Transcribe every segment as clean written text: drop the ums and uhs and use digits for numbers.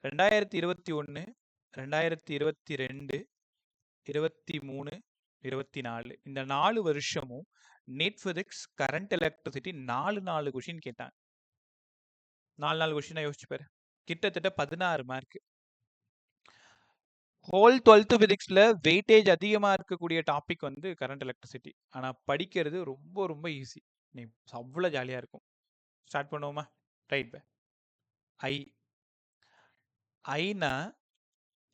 2021, 2022, 23, 24 இந்த 4 வருஷமும் NEET physics current electricity 4 question கேட்டாங்க. 4 கொஷினை யோசிச்சு பாரு. கிட்டத்தட்ட 16 மார்க். ஹோல் 12th பிசிக்ஸ்ல வெயிட்டேஜ் அதிகமா இருக்கக்கூடிய டாபிக் வந்து கரண்ட் எலக்ட்ரிசிட்டி. ஆனா படிக்கிறது ரொம்ப ரொம்ப ஈஸி. நீ அவ்வளவு ஜாலியா இருக்கும். ஸ்டார்ட் பண்ணுவோமா? ரைட். ஐ ஐனா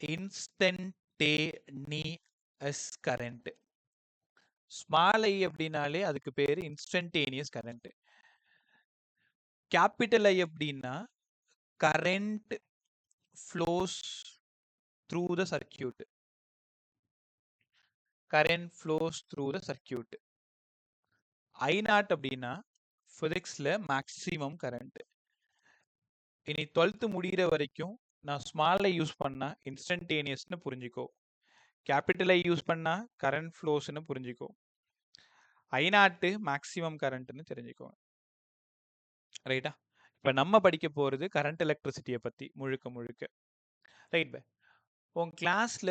இன்ஸ்டன்டேனியஸ் கரண்ட். ஸ்மால் ஐ அப்படின்னாலே அதுக்கு பேரு இன்ஸ்டன்டேனியஸ் கரண்ட். கேபிட்டல் ஐ அப்படின்னா current flows through the circuit. Current flows through the circuit. I naught அப்படின்னா பிசிக்ஸ்ல மேக்சிமம் கரண்ட். இனி 12th முடிகிற வரைக்கும் நான் ஸ்மால் ஐ யூஸ் பண்ணா இன்ஸ்டன்டேனியஸ்னு புரிஞ்சுக்கோ. கேபிட்டல் ஐ யூஸ் பண்ணா கரண்ட் ஃப்ளோஸ்னு புரிஞ்சுக்கோ. ஐ நாட்டு மேக்சிமம் கரண்ட்னு தெரிஞ்சுக்கோ. ரைட்டா? இப்ப நம்ம படிக்க போறது கரண்ட் எலக்ட்ரிசிட்டியை பத்தி முழுக்க முழுக்க. Right bye. உன் கிளாஸ்ல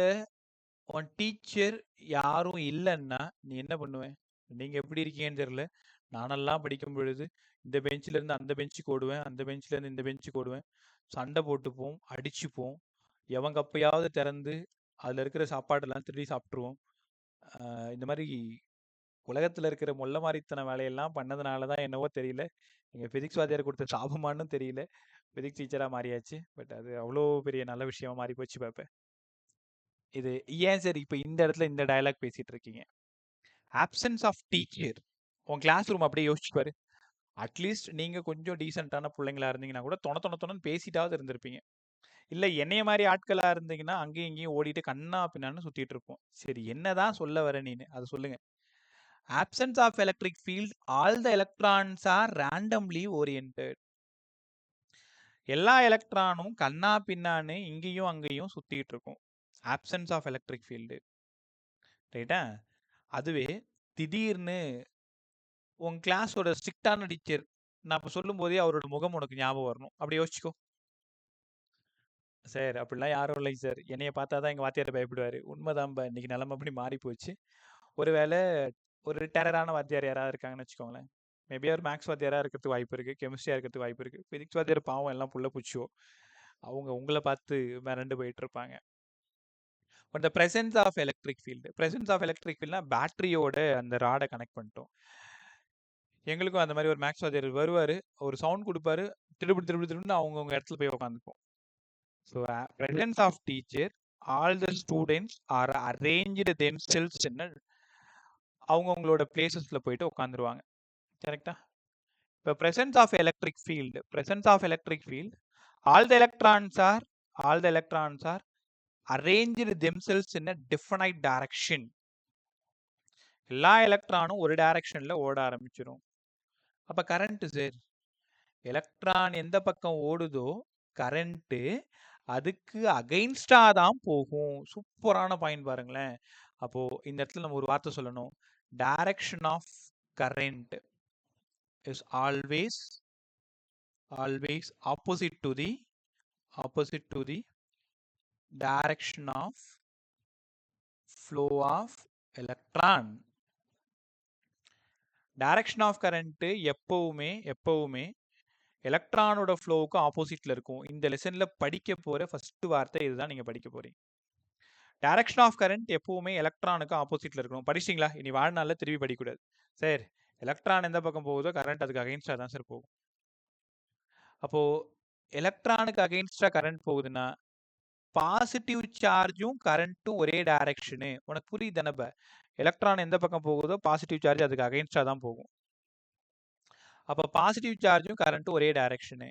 உன் டீச்சர் யாரும் இல்லைன்னா நீ என்ன பண்ணுவேன்? நீங்க எப்படி இருக்கீங்கன்னு தெரியல. நானெல்லாம் படிக்கும் பொழுது இந்த பெஞ்சில இருந்து அந்த பெஞ்சுக்கு ஓடுவேன், அந்த பெஞ்சில இருந்து இந்த பெஞ்சுக்கு ஓடுவேன். சண்டை போட்டுப்போம், அடிச்சுப்போம். எவங்க அப்பயாவது திறந்து அதுல இருக்கிற சாப்பாடெல்லாம் திருடி சாப்பிட்டுருவோம். இந்த மாதிரி உலகத்துல இருக்கிற மொல்ல மாதிரித்தன வேலையெல்லாம் பண்ணதுனாலதான் என்னவோ தெரியல, எங்க பிசிக்ஸ் வாத்தியார் கொடுத்த சாபமானு தெரியல, பிசிக்ஸ் டீச்சரா மாறியாச்சு. பட் அது அவ்வளோ பெரிய நல்ல விஷயமா மாறி போச்சு. பாப்பேன் இது ஏன் சார் இப்ப இந்த இடத்துல இந்த டயலாக் பேசிட்டு இருக்கீங்க? Options of teacher. உன் கிளாஸ் ரூம் அப்படியே யோசிச்சு பாரு. அட்லீஸ்ட் நீங்க கொஞ்சம் டீசென்டான பிள்ளைங்களா இருந்தீங்கன்னா கூட தொண பேசிட்டாவது இருந்திருப்பீங்க. இல்ல என்னைய மாதிரி ஆட்களா இருந்தீங்கன்னா அங்கேயும் இங்கேயும் ஓடிட்டு கண்ணா பின்னான்னு சுத்திட்டு இருப்போம். சரி, என்னதான் சொல்ல வர நீனு அதை சொல்லுங்க. absence of electric field, all the electrons are randomly oriented. எல்லா எலக்ட்ரானும் கண்ணா பின்னான்னு இங்கேயும் அங்கேயும் சுத்திட்டு இருக்கும். absence of electric field. ரைட்டா? அதுவே திடீர்னு உன் கிளாஸோட ஸ்ட்ரிக்டான டீச்சர், நான் இப்ப சொல்லும் போதே அவரோட முகம் உனக்கு ஞாபகம் வரணும். அப்படி யோசிச்சுக்கோ. சார் அப்படிலாம் யாரும் இல்லைங்க சார், என்னைய பார்த்தாதான் எங்க வாத்தியார் பயப்படுவாரு. உண்மைதான்பா, இன்னைக்கு நிலைமை அப்படி மாறி போச்சு. ஒருவேளை ஒரு டெரரான வாத்தியார் யாராவது இருக்காங்கன்னு வச்சுக்கோங்களேன். மேபி அவர் மேக்ஸ் வாத்தியாரா இருக்கிறதுக்கு வாய்ப்பு இருக்கு, கெமிஸ்ட்ரியா இருக்கிறதுக்கு வாய்ப்பு இருக்கு. பிசிக்ஸ் வாத்தியார் பாவம் எல்லாம் புள்ள பூச்சியோ, அவங்க உங்களை பார்த்து மிரண்டு போயிட்டு இருப்பாங்க. But the presence of electric field, presence of electric ஃபீல்ட்னா பேட்டரியோட அந்த ராடை கனெக்ட் பண்ணிட்டோம். எங்களுக்கும் அந்த மாதிரி ஒரு மேக்ஸ் வாத்தியார் வருவாரு, ஒரு சவுண்ட் கொடுப்பாரு, திருப்பின்னு அவங்கவுங்க இடத்துல போய் உட்காந்துப்போம். So presence of teacher, all the students are arranged themselves in அவங்கவுங்களோட பிளேசஸ்ல போயிட்டு உட்காந்துருவாங்க. கரெக்டா? இப்போ presence of electric field, presence of electric field, all the electrons are arranged themselves in a definite direction. எல்லா எலக்ட்ரானும் ஒரு டைரக்ஷன்ல ஓட ஆரம்பிச்சிடும். அப்ப கரண்ட் சார், எலக்ட்ரான் எந்த பக்கம் ஓடுதோ கரண்ட் அதுக்கு அகைன்ஸ்டா தான் போகும். சூப்பரான பாயிண்ட் பாருங்களேன். அப்போ இந்த இடத்துல நம்ம ஒரு வார்த்தை சொல்லணும். Direction of current is always opposite to the direction of flow of electron. direction of current எப்பவுமே எலக்ட்ரானோட ஃப்ளோவுக்கு ஆப்போசிட்ல இருக்கும். இந்த லெசன்ல படிக்க போற ஃபர்ஸ்ட் வார்த்தை இதுதான் நீங்க படிக்க போறீங்க. டைரக்ஷன் ஆஃப் கரண்ட் எப்பவுமே எலக்ட்ரானுக்கு ஆப்போசிட்ல இருக்கணும். படிச்சிங்களா? இனி வாழ்நாள்ல திருப்பி படிக்கக்கூடாது. சார், எலக்ட்ரான் எந்த பக்கம் போகுதோ கரண்ட் அதுக்கு அகைன்ஸ்டா தான் சார் போகும். அப்போ எலக்ட்ரானுக்கு அகைன்ஸ்டா கரண்ட் போகுதுன்னா பாசிட்டிவ் சார்ஜும் கரண்ட்டும் ஒரே டைரக்ஷனு. உனக்கு புரியுது தானே? எலக்ட்ரான் எந்த பக்கம் போகுதோ பாசிட்டிவ் சார்ஜ் அதுக்கு அகைன்ஸ்டா தான் போகும். அப்போ பாசிட்டிவ் சார்ஜும் கரண்ட்டும் ஒரே டைரக்ஷனு.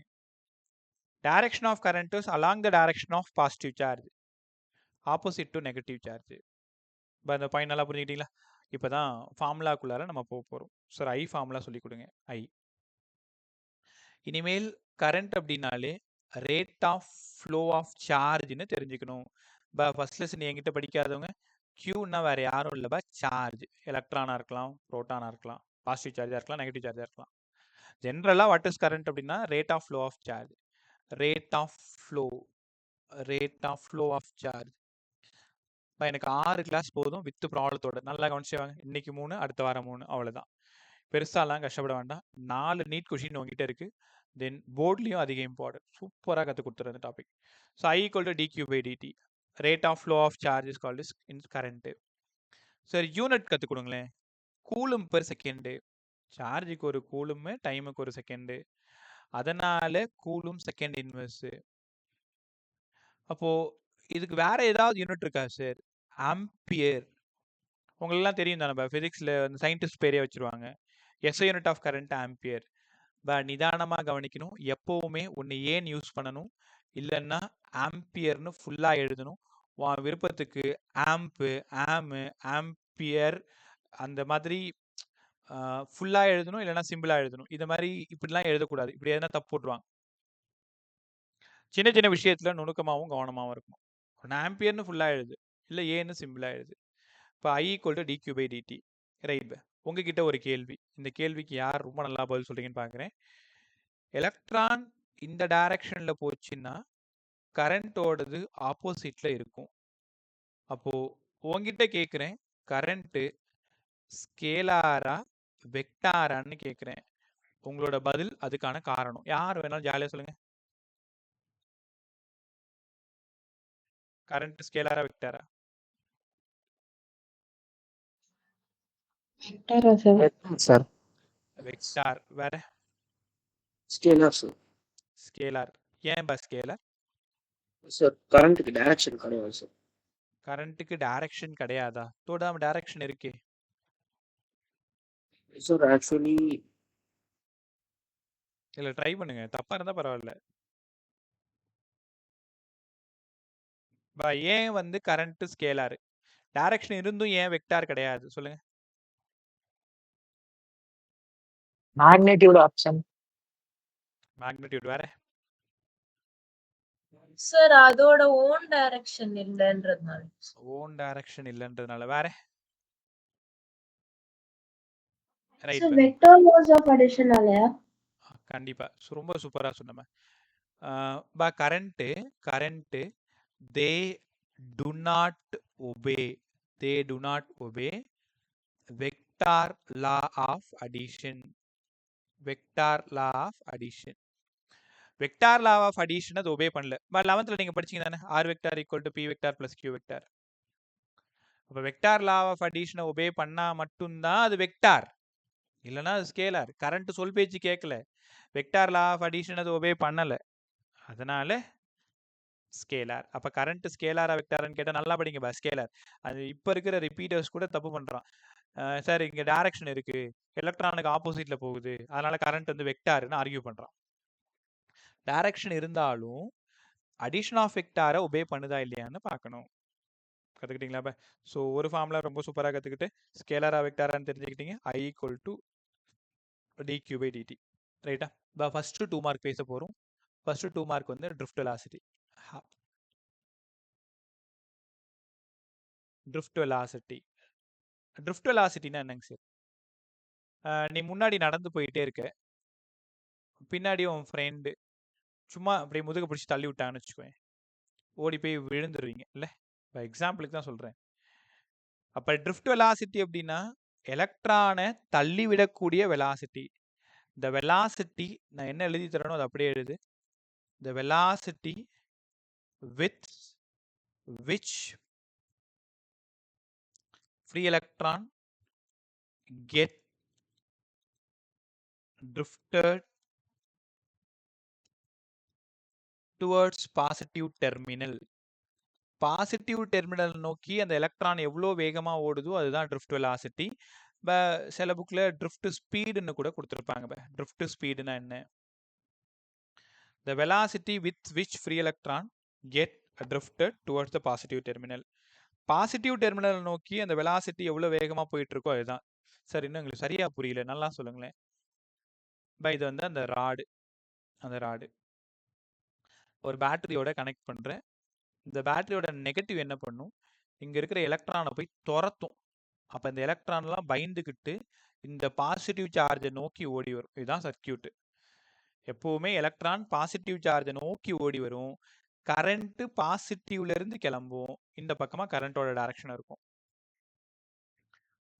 Direction of current is along the direction of positive charge, opposite to negative charge. இப்போ அந்த பாயிண்ட் நல்லா புரிஞ்சுக்கிட்டீங்களா? இப்போ தான் ஃபார்முலாக்குள்ளார நம்ம போக போகிறோம். சார், ஐ ஃபார்முலா சொல்லி கொடுங்க. ஐ இனிமேல் கரண்ட் அப்படின்னாலே ரேட் ஆஃப் ஃப்ளோ ஆஃப் சார்ஜ்னு தெரிஞ்சுக்கணும். ஃபர்ஸ்ட் லெசன் என்கிட்ட படிக்காதவங்க, கியூன்னா வேற யாரும் இல்லைப்பா, சார்ஜ். எலக்ட்ரானா இருக்கலாம், புரோட்டானா இருக்கலாம், பாசிட்டிவ் சார்ஜா இருக்கலாம், நெகட்டிவ் சார்ஜா இருக்கலாம். ஜென்ரலாக வாட் இஸ் கரண்ட் அப்படின்னா rate of flow of charge. Rate of flow rate of flow of charge. எனக்கு 6 கிளாஸ் போதும் வித் ப்ராப்ளத்தோட. நல்லா கவனிச்சுவாங்க. இன்னைக்கு 3, அடுத்த வாரம் 3, அவ்வளோதான். பெருசாலாம் கஷ்டப்பட வேண்டாம். 4 நீட் கொஷின் உங்ககிட்ட இருக்கு. தென் போர்ட்லேயும் அதிக இம்பார்ட்டன்ட். சூப்பராக கற்றுக் கொடுத்துரு அந்த topic. So I = dq by dt. Rate of flow of charge is called is current. சரி, யூனிட் கற்றுக் கொடுங்களேன். Coulomb per second. சார்ஜுக்கு ஒரு கூலும், டைமுக்கு ஒரு செகண்டு. அதனால கூலும் செகண்ட் இன்வெர்ஸ். அப்போ இதுக்கு வேற ஏதாவது யூனிட் இருக்கா சார்? ஆம்பியர். உங்களெல்லாம் தெரியும் தான், நம்ம ஃபிசிக்ஸில் சயின்டிஸ்ட் பேரே வச்சுருவாங்க. SI unit of current ampere. நிதானமாக கவனிக்கணும். எப்போவுமே ஒன்று ஏன் யூஸ் பண்ணணும், இல்லைன்னா ஆம்பியர்னு ஃபுல்லாக எழுதணும். விருப்பத்துக்கு ஆம்பு, ஆம்பியர் அந்த மாதிரி ஃபுல்லாக எழுதணும், இல்லைன்னா சிம்பிளாக எழுதணும். இது மாதிரி இப்படிலாம் எழுதக்கூடாது. இப்படி எதுனா தப்பு போட்டுருவாங்க. சின்ன சின்ன விஷயத்தில் நுணுக்கமாகவும் கவனமாகவும் இருக்கணும். ஒன்று ஆம்பியர்னு ஃபுல்லாக எழுது, இல்லை ஏன்னு சிம்பிளாக எழுது. இப்போ I = dq by dt. Right. உங்ககிட்ட ஒரு கேள்வி. இந்த கேள்விக்கு யார் ரொம்ப நல்லா பதில் சொல்றீங்கன்னு பார்க்குறேன். எலக்ட்ரான் இந்த டைரக்ஷனில் போச்சுன்னா கரண்ட்டோடது ஆப்போசிட்டில் இருக்கும். அப்போது உங்ககிட்ட கேட்குறேன், கரண்ட்டு ஸ்கேலாரா வெக்டாரான்னு கேட்குறேன். உங்களோட பதில் அதுக்கான காரணம். யார் வேணாலும் ஜாலியாக சொல்லுங்கள். கரண்ட் ஸ்கேலாரா வெக்டாரா? Sir vector. வேற? Scalar sir. ஸ்கேலார். ஏன் ஸ்கேலார்? சார் கரண்ட்டுக்கு டைரக்ஷன் கிடையாது சார். கரண்ட்டுக்கு டைரக்ஷன் கிடையாதா? தோடாம டைரக்ஷன் இருக்கே சார் ஆக்சுவலி இல்லை, ட்ரை பண்ணுங்க. தப்பா இருந்தா பரவாயில்ல. ஏன் கரண்ட் ஸ்கேலார்? டைரக்ஷன் இருந்தும் ஏன் வெக்டார் கிடையாது சொல்லுங்க. Magnitude option. மேக்னிட்யூட். வேற? சார் அதோட ஓன் டைரக்ஷன் இல்லன்றதுனால. ஓன் டைரக்ஷன் இல்லன்றதுனால. வேற? So right. vector laws of addition alaya. கண்டிப்பா. ரொம்ப சூப்பரா சொன்னேன். Current they do not obey vector law of addition. Vector law of addition. Vector law of addition அது ஒபே பண்ணல. 11th நீங்க படிச்சீங்க தானே, R vector equal to P vector plus Q vector. அப்போ வெக்டார் லா ஆஃப் அடிஷனை obey பண்ணா மட்டும்தான் அது வெக்டார், இல்லைன்னா அது ஸ்கேலார். கரண்ட் சொல் பேச்சு கேட்கல, வெக்டார் லா ஆஃப் அடிஷன் அது ஒபே பண்ணல, அதனால ஸ்கேலார். அப்போ கரண்ட் ஸ்கேலாரா வெக்டார்னு கேட்டால் நல்லா படிங்க ஸ்கேலார். அது இப்போ இருக்கிற ரிப்பீட்டர்ஸ் கூட தப்பு பண்ணுறான். சார் இங்கே டைரக்ஷன் இருக்கு, எலக்ட்ரானுக்கு ஆப்போசிட்ல போகுது, அதனால கரண்ட் வெக்டார்னு ஆர்கியூ பண்ணுறான். டைரக்ஷன் இருந்தாலும் அடிஷன் ஆஃப் வெக்டாரை ஒபே பண்ணுதா இல்லையான்னு பார்க்கணும். கற்றுக்கிட்டீங்களா? இப்போ ஸோ ஒரு ஃபார்முலா ரொம்ப சூப்பராக கற்றுக்கிட்டு ஸ்கேலாரா வெக்டாரான்னு தெரிஞ்சுக்கிட்டீங்க. I = dq by dt. ரைட்டா? ஃபஸ்ட்டு 2 மார்க் பேச போகிறோம். First 2 mark drift velocity. Drift வெலாசிட்டினா என்னங்க சார்? நீ முன்னாடி நடந்து போயிட்டே இருக்க, பின்னாடி உன் ஃப்ரெண்டு சும்மா அப்படியே முதுக பிடிச்சி தள்ளி விட்டான்னு வச்சுக்கோங்க, ஓடி போய் விழுந்துருவீங்க இல்லை? இப்போ எக்ஸாம்பிளுக்கு தான் சொல்கிறேன். அப்போ ட்ரிஃப்ட் வெலாசிட்டி அப்படின்னா எலக்ட்ரானை தள்ளி விடக்கூடிய வெலாசிட்டி. இந்த வெலாசிட்டி நான் என்ன எழுதி தரணும் அது அப்படியே எழுது. The velocity with which free electron get drifted towards positive terminal. Positive terminal நோக்கி அந்த எலக்ட்ரான் எவ்வளோ வேகமாக ஓடுதோ அதுதான் ட்ரிஃப்ட் வெலாசிட்டி. சில புக்கில் ட்ரிஃப்ட் ஸ்பீடுன்னு கூட கொடுத்துருப்பாங்க. ட்ரிஃப்ட் ஸ்பீடுனா என்ன? The velocity with which free electron get drifted towards the positive terminal. Positive terminal நோக்கி அந்த வெலாசிட்டி எவ்வளோ வேகமாக போயிட்டு இருக்கோ அதுதான். சார் இன்னும் எங்களுக்கு சரியா புரியல, நல்லா சொல்லுங்களேன். இது அந்த ராடு ஒரு பேட்டரியோட கனெக்ட் பண்ணுறேன். இந்த பேட்டரியோட நெகட்டிவ் என்ன பண்ணும், இங்கே இருக்கிற எலக்ட்ரானை போய் துரத்தும். அப்போ இந்த எலக்ட்ரான்லாம் பயந்துக்கிட்டு இந்த பாசிட்டிவ் சார்ஜை நோக்கி ஓடி வரும். இதுதான் சர்க்கியூட்டு. எப்போவுமே எலக்ட்ரான் பாசிட்டிவ் சார்ஜை நோக்கி ஓடி வரும். கரண்ட் பாசிட்டிவ்ல இருந்து கிளம்பும். இந்த பக்கமா கரண்டோட டைரக்ஷன் இருக்கும்.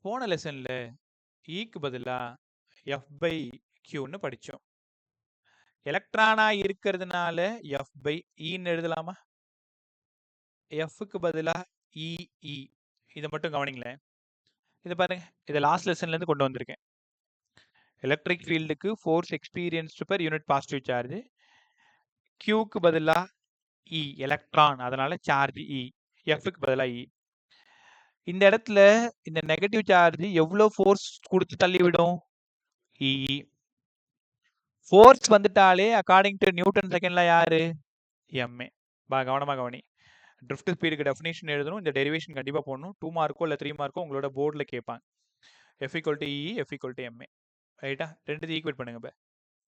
போன லெசன்ல ஈக்கு பதிலா எஃப் பை கியூன்னு படிச்சோம். எலக்ட்ரானா இருக்கிறதுனால எஃப் பை ஈன்னு எழுதலாமா? எஃப்க்கு பதிலா இஇ. இதை மட்டும் கவனிங்களேன். இதை பாருங்க, இதை லாஸ்ட் லெசன்ல இருந்து கொண்டு வந்திருக்கேன். எலக்ட்ரிக் ஃபீல்டுக்கு force experienced per unit positive charge. கியூக்கு பதிலா இ எலக்ட்ரான், அதனால சார்ஜ் இ. எஃப்க்கு பதிலா இ. இந்த இடத்துல இந்த நெகட்டிவ் சார்ஜ் எவ்வளவு ஃபோர்ஸ் கொடுத்து தள்ளிவிடும்? இ. ஃபோர்ஸ் வந்துட்டாலே அக்கார்டிங் டு நியூட்டன் செகண்ட்ல யாரு? எம்ஏ. கவனமா கவனி. ட்ரிஃப்ட் ஸ்பீடுக்கு டெஃபினேஷன் எழுதணும். இந்த டெரிவேஷன் கண்டிப்பா போடணும். 2 மார்க்கோ இல்லை 3 மார்க்கோ உங்களோட போர்டில் கேட்பாங்க. F equal to E, F equal to MA. ரைட்டா? ரெண்டு ஈக்குவேட் பண்ணுங்க. இப்போ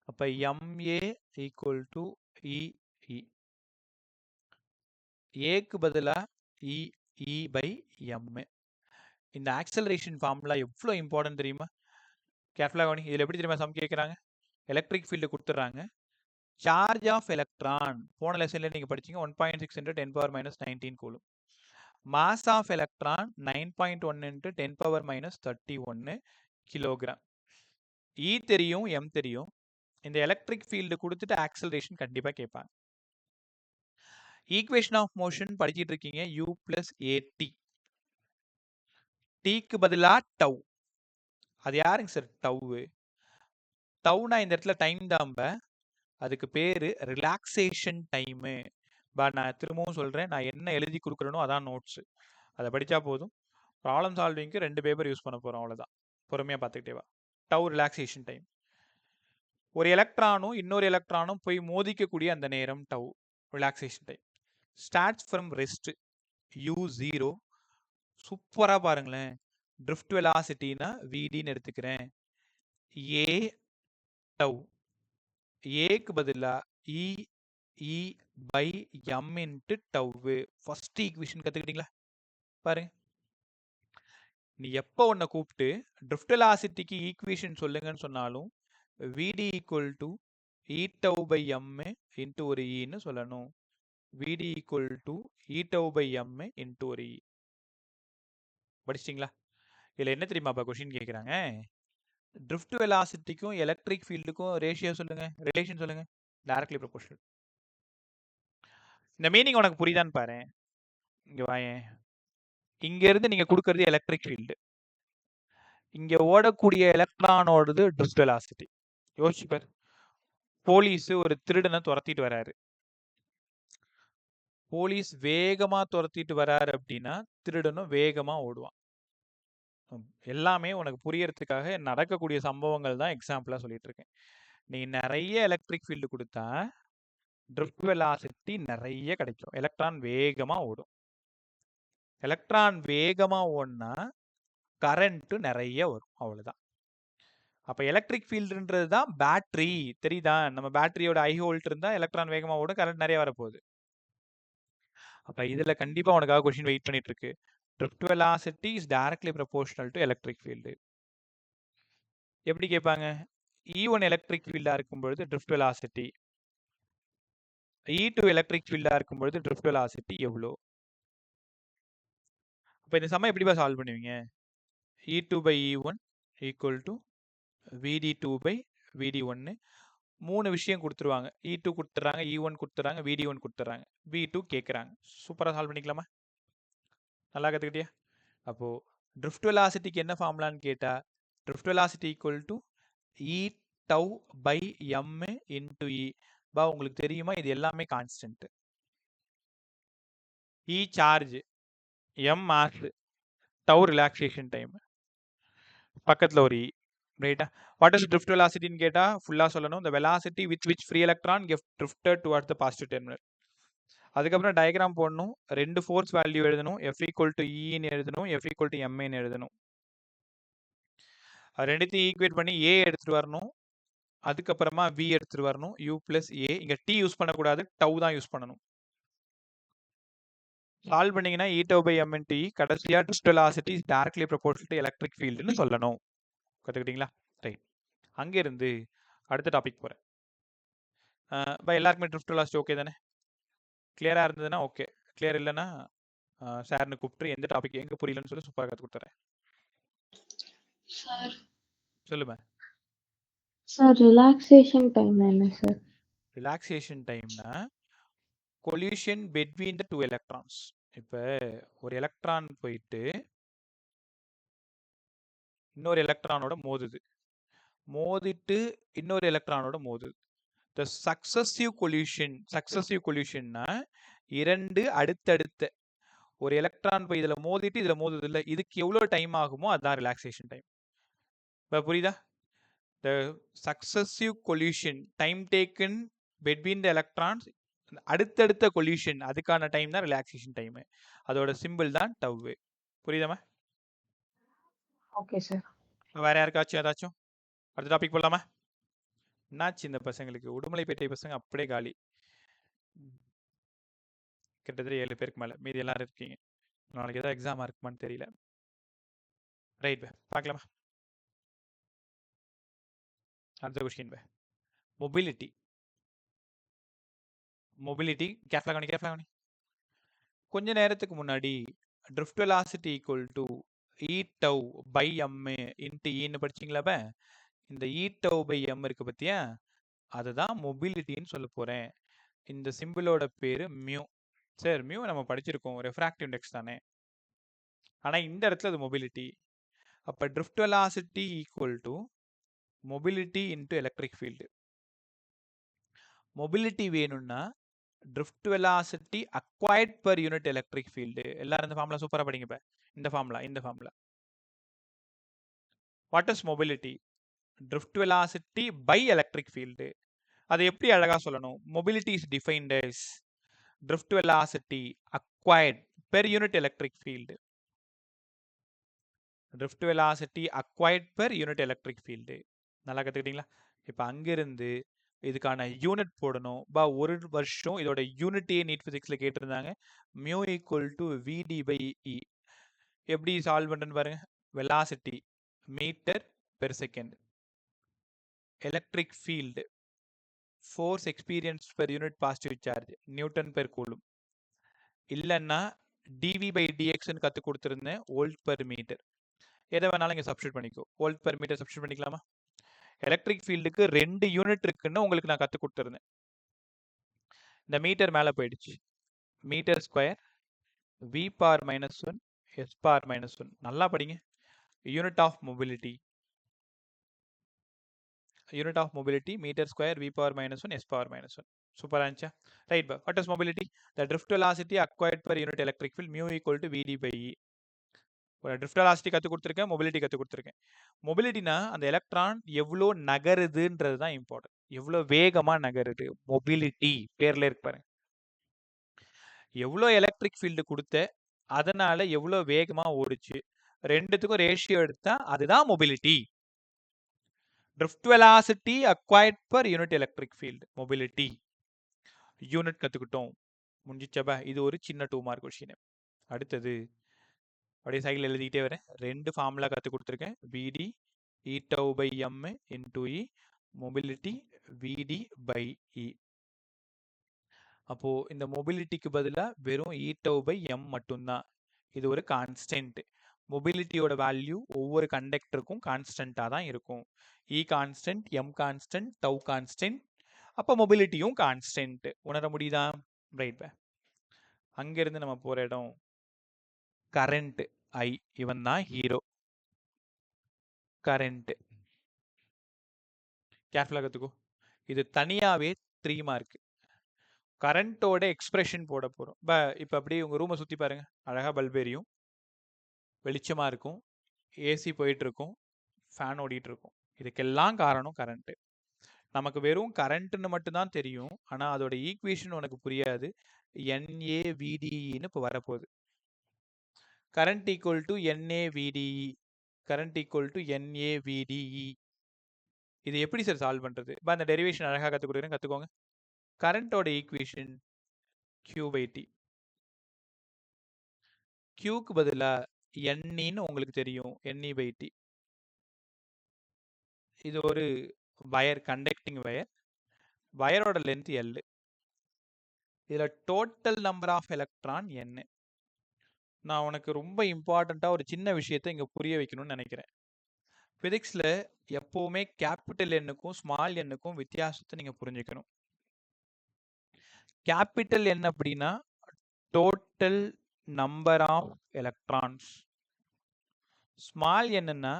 அப்போ எம்ஏ ஈக்குவல் டு இஇ. ஏக்கு பதிலா இஇ பை எம்ஏ. இந்த ஆக்சலரேஷன் ஃபார்முலா எவ்வளோ இம்பார்ட்டன்ட் தெரியுமா? கேர்ஃபுல்லாக கவனி. இதில் எப்படி தெரியுமா சம் கேட்குறாங்க? எலக்ட்ரிக் ஃபீல்டு கொடுத்துட்றாங்க. சார்ஜ் ஆஃப் எலக்ட்ரான் போன லெசன்ல நீங்கள் படிச்சீங்க 1.6 × 10⁻⁻19 coulomb. Mass of electron 9.1 × 10⁻31 kilogram. E தெரியும், எம் தெரியும். இந்த எலக்ட்ரிக் ஃபீல்டு கொடுத்துட்டு ஆக்சலரேஷன் கண்டிப்பாக கேட்பாங்க. ஈக்குவேஷன் ஆஃப் மோஷன் படிச்சிட்டு இருக்கீங்க. u + at. டீக்கு பதிலாக டவ். அது யாருங்க சார் டவ்வு? டவ்னா இந்த இடத்துல டைம் தாம்ப, அதுக்கு பேரு ரிலாக்ஸேஷன் டைமு. நான் திரும்பவும் சொல்றேன், நான் என்ன எழுதி கொடுக்குறேனோ அதான் நோட்ஸ். அதை படிச்சா போதும். ப்ராப்ளம் சால்விங்க்கு 2 பேப்பர் யூஸ் பண்ண போறோம், அவ்வளோதான். பொறுமையாக பார்த்துக்கிட்டே வா. Tau relaxation time. ஒரு எலக்ட்ரானும் இன்னொரு எலக்ட்ரானும் போய் மோதிக்கக்கூடிய அந்த நேரம் tau relaxation time. Starts from rest u0. சூப்பராக பாருங்களேன். ட்ரிஃப்ட் வெலாசிட்டினா விடின்னு எடுத்துக்கிறேன். A tau. ஏக்கு பதிலாக இ பை எம் இன்ட்டு டவ்வு. ஃபர்ஸ்ட் ஈக்குவேஷன் கற்றுக்கிட்டீங்களா? பாருங்க, நீ எப்போ உன்னை கூப்பிட்டு ட்ரிஃப்ட் வெலாசிட்டிக்கு ஈக்குவேஷன் சொல்லுங்கன்னு சொன்னாலும் விடி equal to e tau by M into ஒரு இன்னு சொல்லணும். விடி equal to e tau by M into ஒரு இ. படிச்சிட்டிங்களா? இதில் என்ன தெரியுமாப்பா கொஷின் கேட்குறாங்க? ட்ரிஃப்ட் வெலாசிட்டிக்கும் எலக்ட்ரிக் ஃபீல்டுக்கும் ரேஷியோ சொல்லுங்க, ரிலேஷன் சொல்லுங்க. Directly proportional. இந்த மீனிங் உனக்கு புரியுதான்னு பாரு. இங்க வாயேன். இங்க இருந்து நீங்க கொடுக்கறது எலக்ட்ரிக் ஃபீல்டு. இங்க ஓடக்கூடிய எலக்ட்ரானோடது ட்ரிஃப்ட் வெலாசிட்டி. யோசிச்சு பாரு. போலீஸ் ஒரு திருடனை துரத்திட்டு வராரு. போலீஸ் வேகமா துரத்திட்டு வராரு அப்படின்னா திருடனும் வேகமா ஓடுவான். எல்லாமே உனக்கு புரியறதுக்காக நடக்கக்கூடிய சம்பவங்கள் தான் எக்ஸாம்பிளா சொல்லிட்டு இருக்கேன். நீ நிறைய எலக்ட்ரிக் ஃபீல்டு கொடுத்தா ட்ரிஃப்ட் வெலாசிட்டி நிறைய கிடைக்கும். எலக்ட்ரான் வேகமா ஓடும். எலக்ட்ரான் வேகமா ஓடுனா கரண்ட் நிறைய வரும், அவ்வளவுதான். அப்ப எலக்ட்ரிக் ஃபீல்டுன்றது தான் பேட்டரி. தெரியுதா? நம்ம பேட்டரியோட ஐ வோல்ட் இருந்தா எலக்ட்ரான் வேகமா ஓடும், கரண்ட் நிறைய வரப்போகுது. அப்ப இதுல கண்டிப்பா உனக்காக கொஸ்டின் வெயிட் பண்ணிட்டு இருக்கு. Drift velocity is directly proportional to electric field. எப்படி கேட்பாங்க? E1 எலக்ட்ரிக் ஃபீல்டா இருக்கும் பொழுது ட்ரிஃப்ட் வெலாசிட்டி, E2 எலக்ட்ரிக் ஃபீல்டா இருக்கும் பொழுது ட்ரிஃப்ட் வெலாசிட்டி எவ்வளோ? அப்ப இந்த சமயம் எப்படிப்பா சால்வ் பண்ணுவீங்க? E2 by E1 equal to VD2 by VD1. 3 விஷயம் கொடுத்துருவாங்க. E2 கொடுத்துறாங்க, E1 கொடுத்துறாங்க, VD1 கொடுத்துறாங்க, V2 கேட்குறாங்க. சூப்பராக சால்வ் பண்ணிக்கலாமா? நல்லா கற்றுக்கிட்டியா? அப்போ ட்ரிஃப்ட் வெலாசிட்டிக்கு என்ன ஃபார்முலான்னு கேட்டா drift velocity equal to e tau by m into e. உங்களுக்கு தெரியுமா? இது எல்லாமே constant. E charge, m mass, tau relaxation time, பக்கத்தில் ஒரு இ. ரைட்டா? வாட் இஸ் ட்ரிஃப்ட் வெலாசிட்டின்னு கேட்டால் ஃபுல்லாக சொல்லணும். the velocity with which free electron get drifted towards the positive terminal. அதுக்கப்புறம் டயக்ராம் போடணும். 2 ஃபோர்ஸ் வேல்யூ எழுதணும். F ஈக்குவல் டு இன்னு எழுதணும், F ஈக்குவல் டு எம்ஏன்னு எழுதணும். அது ரெண்டுத்தையும் ஈக்குவேட் பண்ணி ஏ எடுத்துட்டு வரணும். அதுக்கப்புறமா வி எடுத்துட்டு வரணும். U + A. இங்கே டி யூஸ் பண்ணக்கூடாது, டவ் தான் யூஸ் பண்ணணும். சால்வ் பண்ணீங்கன்னா e tau by m into e. கடைசியாக drift velocity is directly proportional to electric ஃபீல்டுன்னு சொல்லணும். கற்றுக்கிட்டீங்களா? ரைட். அங்கேருந்து அடுத்த டாபிக் போகிறேன். எல்லாருக்குமே ட்ரிஃப்ட் வெலாசிட்டி ஓகே தானே? கிளியரா இருந்ததுன்னா ஓகே, கிளியர் இல்லைன்னா சார்னு கூப்பிட்டு எந்த டாபிக் எங்க புரியலன்னு சொல்லி சூப்பராக கற்றுக் கொடுத்துறேன். சார் சொல்லுங்க. சார் ரிலாக்ஸேஷன் டைம் என்ன சார்? ரிலாக்ஸேஷன் டைம்னா கொல்யூஷன் between the 2 எலக்ட்ரான்ஸ். இப்போ ஒரு எலக்ட்ரான் போயிட்டு இன்னொரு எலக்ட்ரானோட மோதுது, மோதிட்டு இன்னொரு எலக்ட்ரானோட மோதுது. த சக்சஸிவ் கொல்யூஷன்னா இரண்டு அடுத்தடுத்த ஒரு எலக்ட்ரான் போய் இதில் மோதிட்டு இதில் மோதுது இல்லை, இதுக்கு எவ்வளோ டைம் ஆகுமோ அதுதான் ரிலாக்ஸேஷன் டைம். இப்போ புரியுதா? The successive collision time taken between the electrons, அடுத்தடுத்த கொல்யூஷன் அதுக்கான டைம் தான் ரிலாக்ஸேஷன் டைம். அதோட சிம்பிள் தான் டவ். புரியுதாமா? Okay sir. வேற யாருக்காச்சும் ஏதாச்சும் அடுத்த டாபிக் போடலாமா? என்னாச்சு இந்த பசங்களுக்கு? உடுமலைப்பேட்டை பசங்க அப்படியே காலி. கிட்டத்தட்ட 7 பேருக்கு மேலே, மீதி எல்லாரும் இருக்கீங்க. நாளைக்கு ஏதாவது எக்ஸாமா இருக்குமான்னு தெரியல. ரைட் பே, பார்க்கலாமா? அடுத்த கொஸ்டின் பே. மொபிலிட்டி. கேர்ஃபுல்லாக கவனி. கொஞ்ச நேரத்துக்கு முன்னாடி drift velocity equal to E tau by m into Eன்னு படிச்சிங்களாப்ப? இந்த E tau by m இருக்கு பத்தியா, அதுதான் மொபிலிட்டின்னு சொல்ல போறேன். இந்த சிம்பிளோட பேரு மியூ. சார் மியூ நம்ம படிச்சிருக்கோம், ரெஃப்ராக்டிவ் இண்டெக்ஸ் தானே. ஆனா இந்த இடத்துல அது மொபிலிட்டி. அப்ப drift velocity equal to mobility into electric field. Mobility வேணும்னா drift velocity acquired per unit electric field. எல்லாரும் இந்த ஃபார்முலா சூப்பரா படிங்க. இப்ப இந்த formula what is mobility? drift velocity by electric field. அது எப்படி அழகா சொல்லணும்? mobility is defined as drift velocity acquired per unit electric field. drift velocity acquired per unit electric field. நல்லா கத்துக்கிட்டீங்களா? இப்ப அங்கிருந்து இதுக்கான யூனிட் போடணும். ஒரு வருஷம் இதோட யூனிட்டே நீட் பிசிக்ஸ்ல கேட்டிருந்தாங்க. Mu equal to VD by E. எப்படி சால்வ் பண்ணுறேன்னு பாருங்க. Velocity metre per second, electric field force experience per unit positive charge newton per coulomb. இல்லைன்னா டிவி பை டிஎக்ஸ்ன்னு கற்றுக் கொடுத்துருந்தேன், வோல்ட் பெர் மீட்டர். எதை வேணாலும் இங்கே சப்ஸ்டியூட் பண்ணிக்கோ. வோல்ட் பெர் மீட்டர் சப்ஸ்டியூட் பண்ணிக்கலாமா? எலக்ட்ரிக் ஃபீல்டுக்கு 2 யூனிட் இருக்குன்னு உங்களுக்கு நான் கற்றுக் கொடுத்துருந்தேன். இந்த மீட்டர் மேலே போயிடுச்சு. Metre square V power -1 S power -1. நல்லா படிங்க. Unit of mobility metre square V power -1 S power -1. சூப்பரா இருந்துச்சா? ரைட் பா. What is mobility? The drift velocity acquired per unit electric field mu equal to vd by e. drift velocity கத்து கொடுத்துருக்கேன், mobility கத்து கொடுத்துருக்கேன். மொபிலிட்டினா அந்த எலக்ட்ரான் எவ்வளோ நகருதுன்றது தான் இம்பார்ட்டன்ட். எவ்வளோ வேகமா நகருது, மொபிலிட்டி பேர்ல இருக்கு பாருங்க. எவ்வளோ எலக்ட்ரிக் ஃபீல்டு கொடுத்த, அதனால எவ்வளோ வேகமா ஓடுச்சு, ரெண்டுத்துக்கும் ரேஷியோ எடுத்தா அதுதான் mobility. drift velocity acquired per unit electric field, mobility. Unit கத்துக்கிட்டோம், முடிஞ்சிச்சப்பா. இது ஒரு சின்ன 2 மார்க் கொஸ்டின். அடுத்தது அப்படியே சைடில் எழுதிக்கிட்டே வரேன். 2 ஃபார்முலா கற்றுக் கொடுத்துருக்கேன். V d e tau by m into e, mobility v d by e. அப்போ இந்த மொபிலிட்டிக்கு பதிலாக வெறும் இ டவு பை எம் மட்டும்தான். இது ஒரு கான்ஸ்டன்ட். மொபிலிட்டியோட வேல்யூ ஒவ்வொரு கண்டக்டருக்கும் கான்ஸ்டன்ட்டாக தான் இருக்கும். இ கான்ஸ்டன்ட், எம் கான்ஸ்டன்ட், டவு கான்ஸ்டன்ட். அப்போ மொபிலிட்டியும் கான்ஸ்டன்ட். உணர முடியுதா? ரைட் பே. அங்கிருந்து நம்ம போற இடம் கரண்ட் ஐ. இவன் தான் ஹீரோ. கரண்ட் கேர்ஃபுல்லாக கற்றுக்கோ. இது தனியாகவே 3 மார்க். கரண்ட்டோட எக்ஸ்பிரஷன் போட போகிறோம். இப்போ அப்படியே உங்கள் ரூமை சுற்றி பாருங்க. அழகாக பல்ப் எரியும், வெளிச்சமாக இருக்கும், ஏசி போயிட்டு இருக்கும், ஃபேன் ஓடிட்டு இருக்கும். இதுக்கெல்லாம் காரணம் கரண்ட்டு. நமக்கு வெறும் கரண்ட்டுன்னு மட்டும்தான் தெரியும், ஆனால் அதோட ஈக்குவேஷன் உனக்கு புரியாது. NaVDEன்னு இப்போ வரப்போகுது. Current equal to NaVDE. Current equal to NaVDE. இது எப்படி சார் சால்வ் பண்ணுறது? அந்த டெரிவேஷன் அழகாக கற்றுக் கொடுக்குறேன், கற்றுக்கோங்க. கரண்ட்டோட ஈக்குவேஷன் Q/T. Qக்கு பதிலாக NEன்னு உங்களுக்கு தெரியும், NE/T. இது ஒரு வயர், கண்டக்டிங் வயர். வயரோட லென்த் L. இதில் டோட்டல் நம்பர் ஆஃப் எலக்ட்ரான் என்ன? நான் உனக்கு ரொம்ப இம்பார்ட்டண்ட்டாக ஒரு சின்ன விஷயத்தை இங்கே புரிய வைக்கணும்னு நினைக்கிறேன். ஃபிசிக்ஸில் எப்போவுமே கேபிட்டல் எண்ணுக்கும் ஸ்மால் எண்ணுக்கும் வித்தியாசத்தை நீங்கள் புரிஞ்சுக்கணும். கேபிட்டல் எண் அப்படின்னா total number of electrons. Small எண்ணுன்னா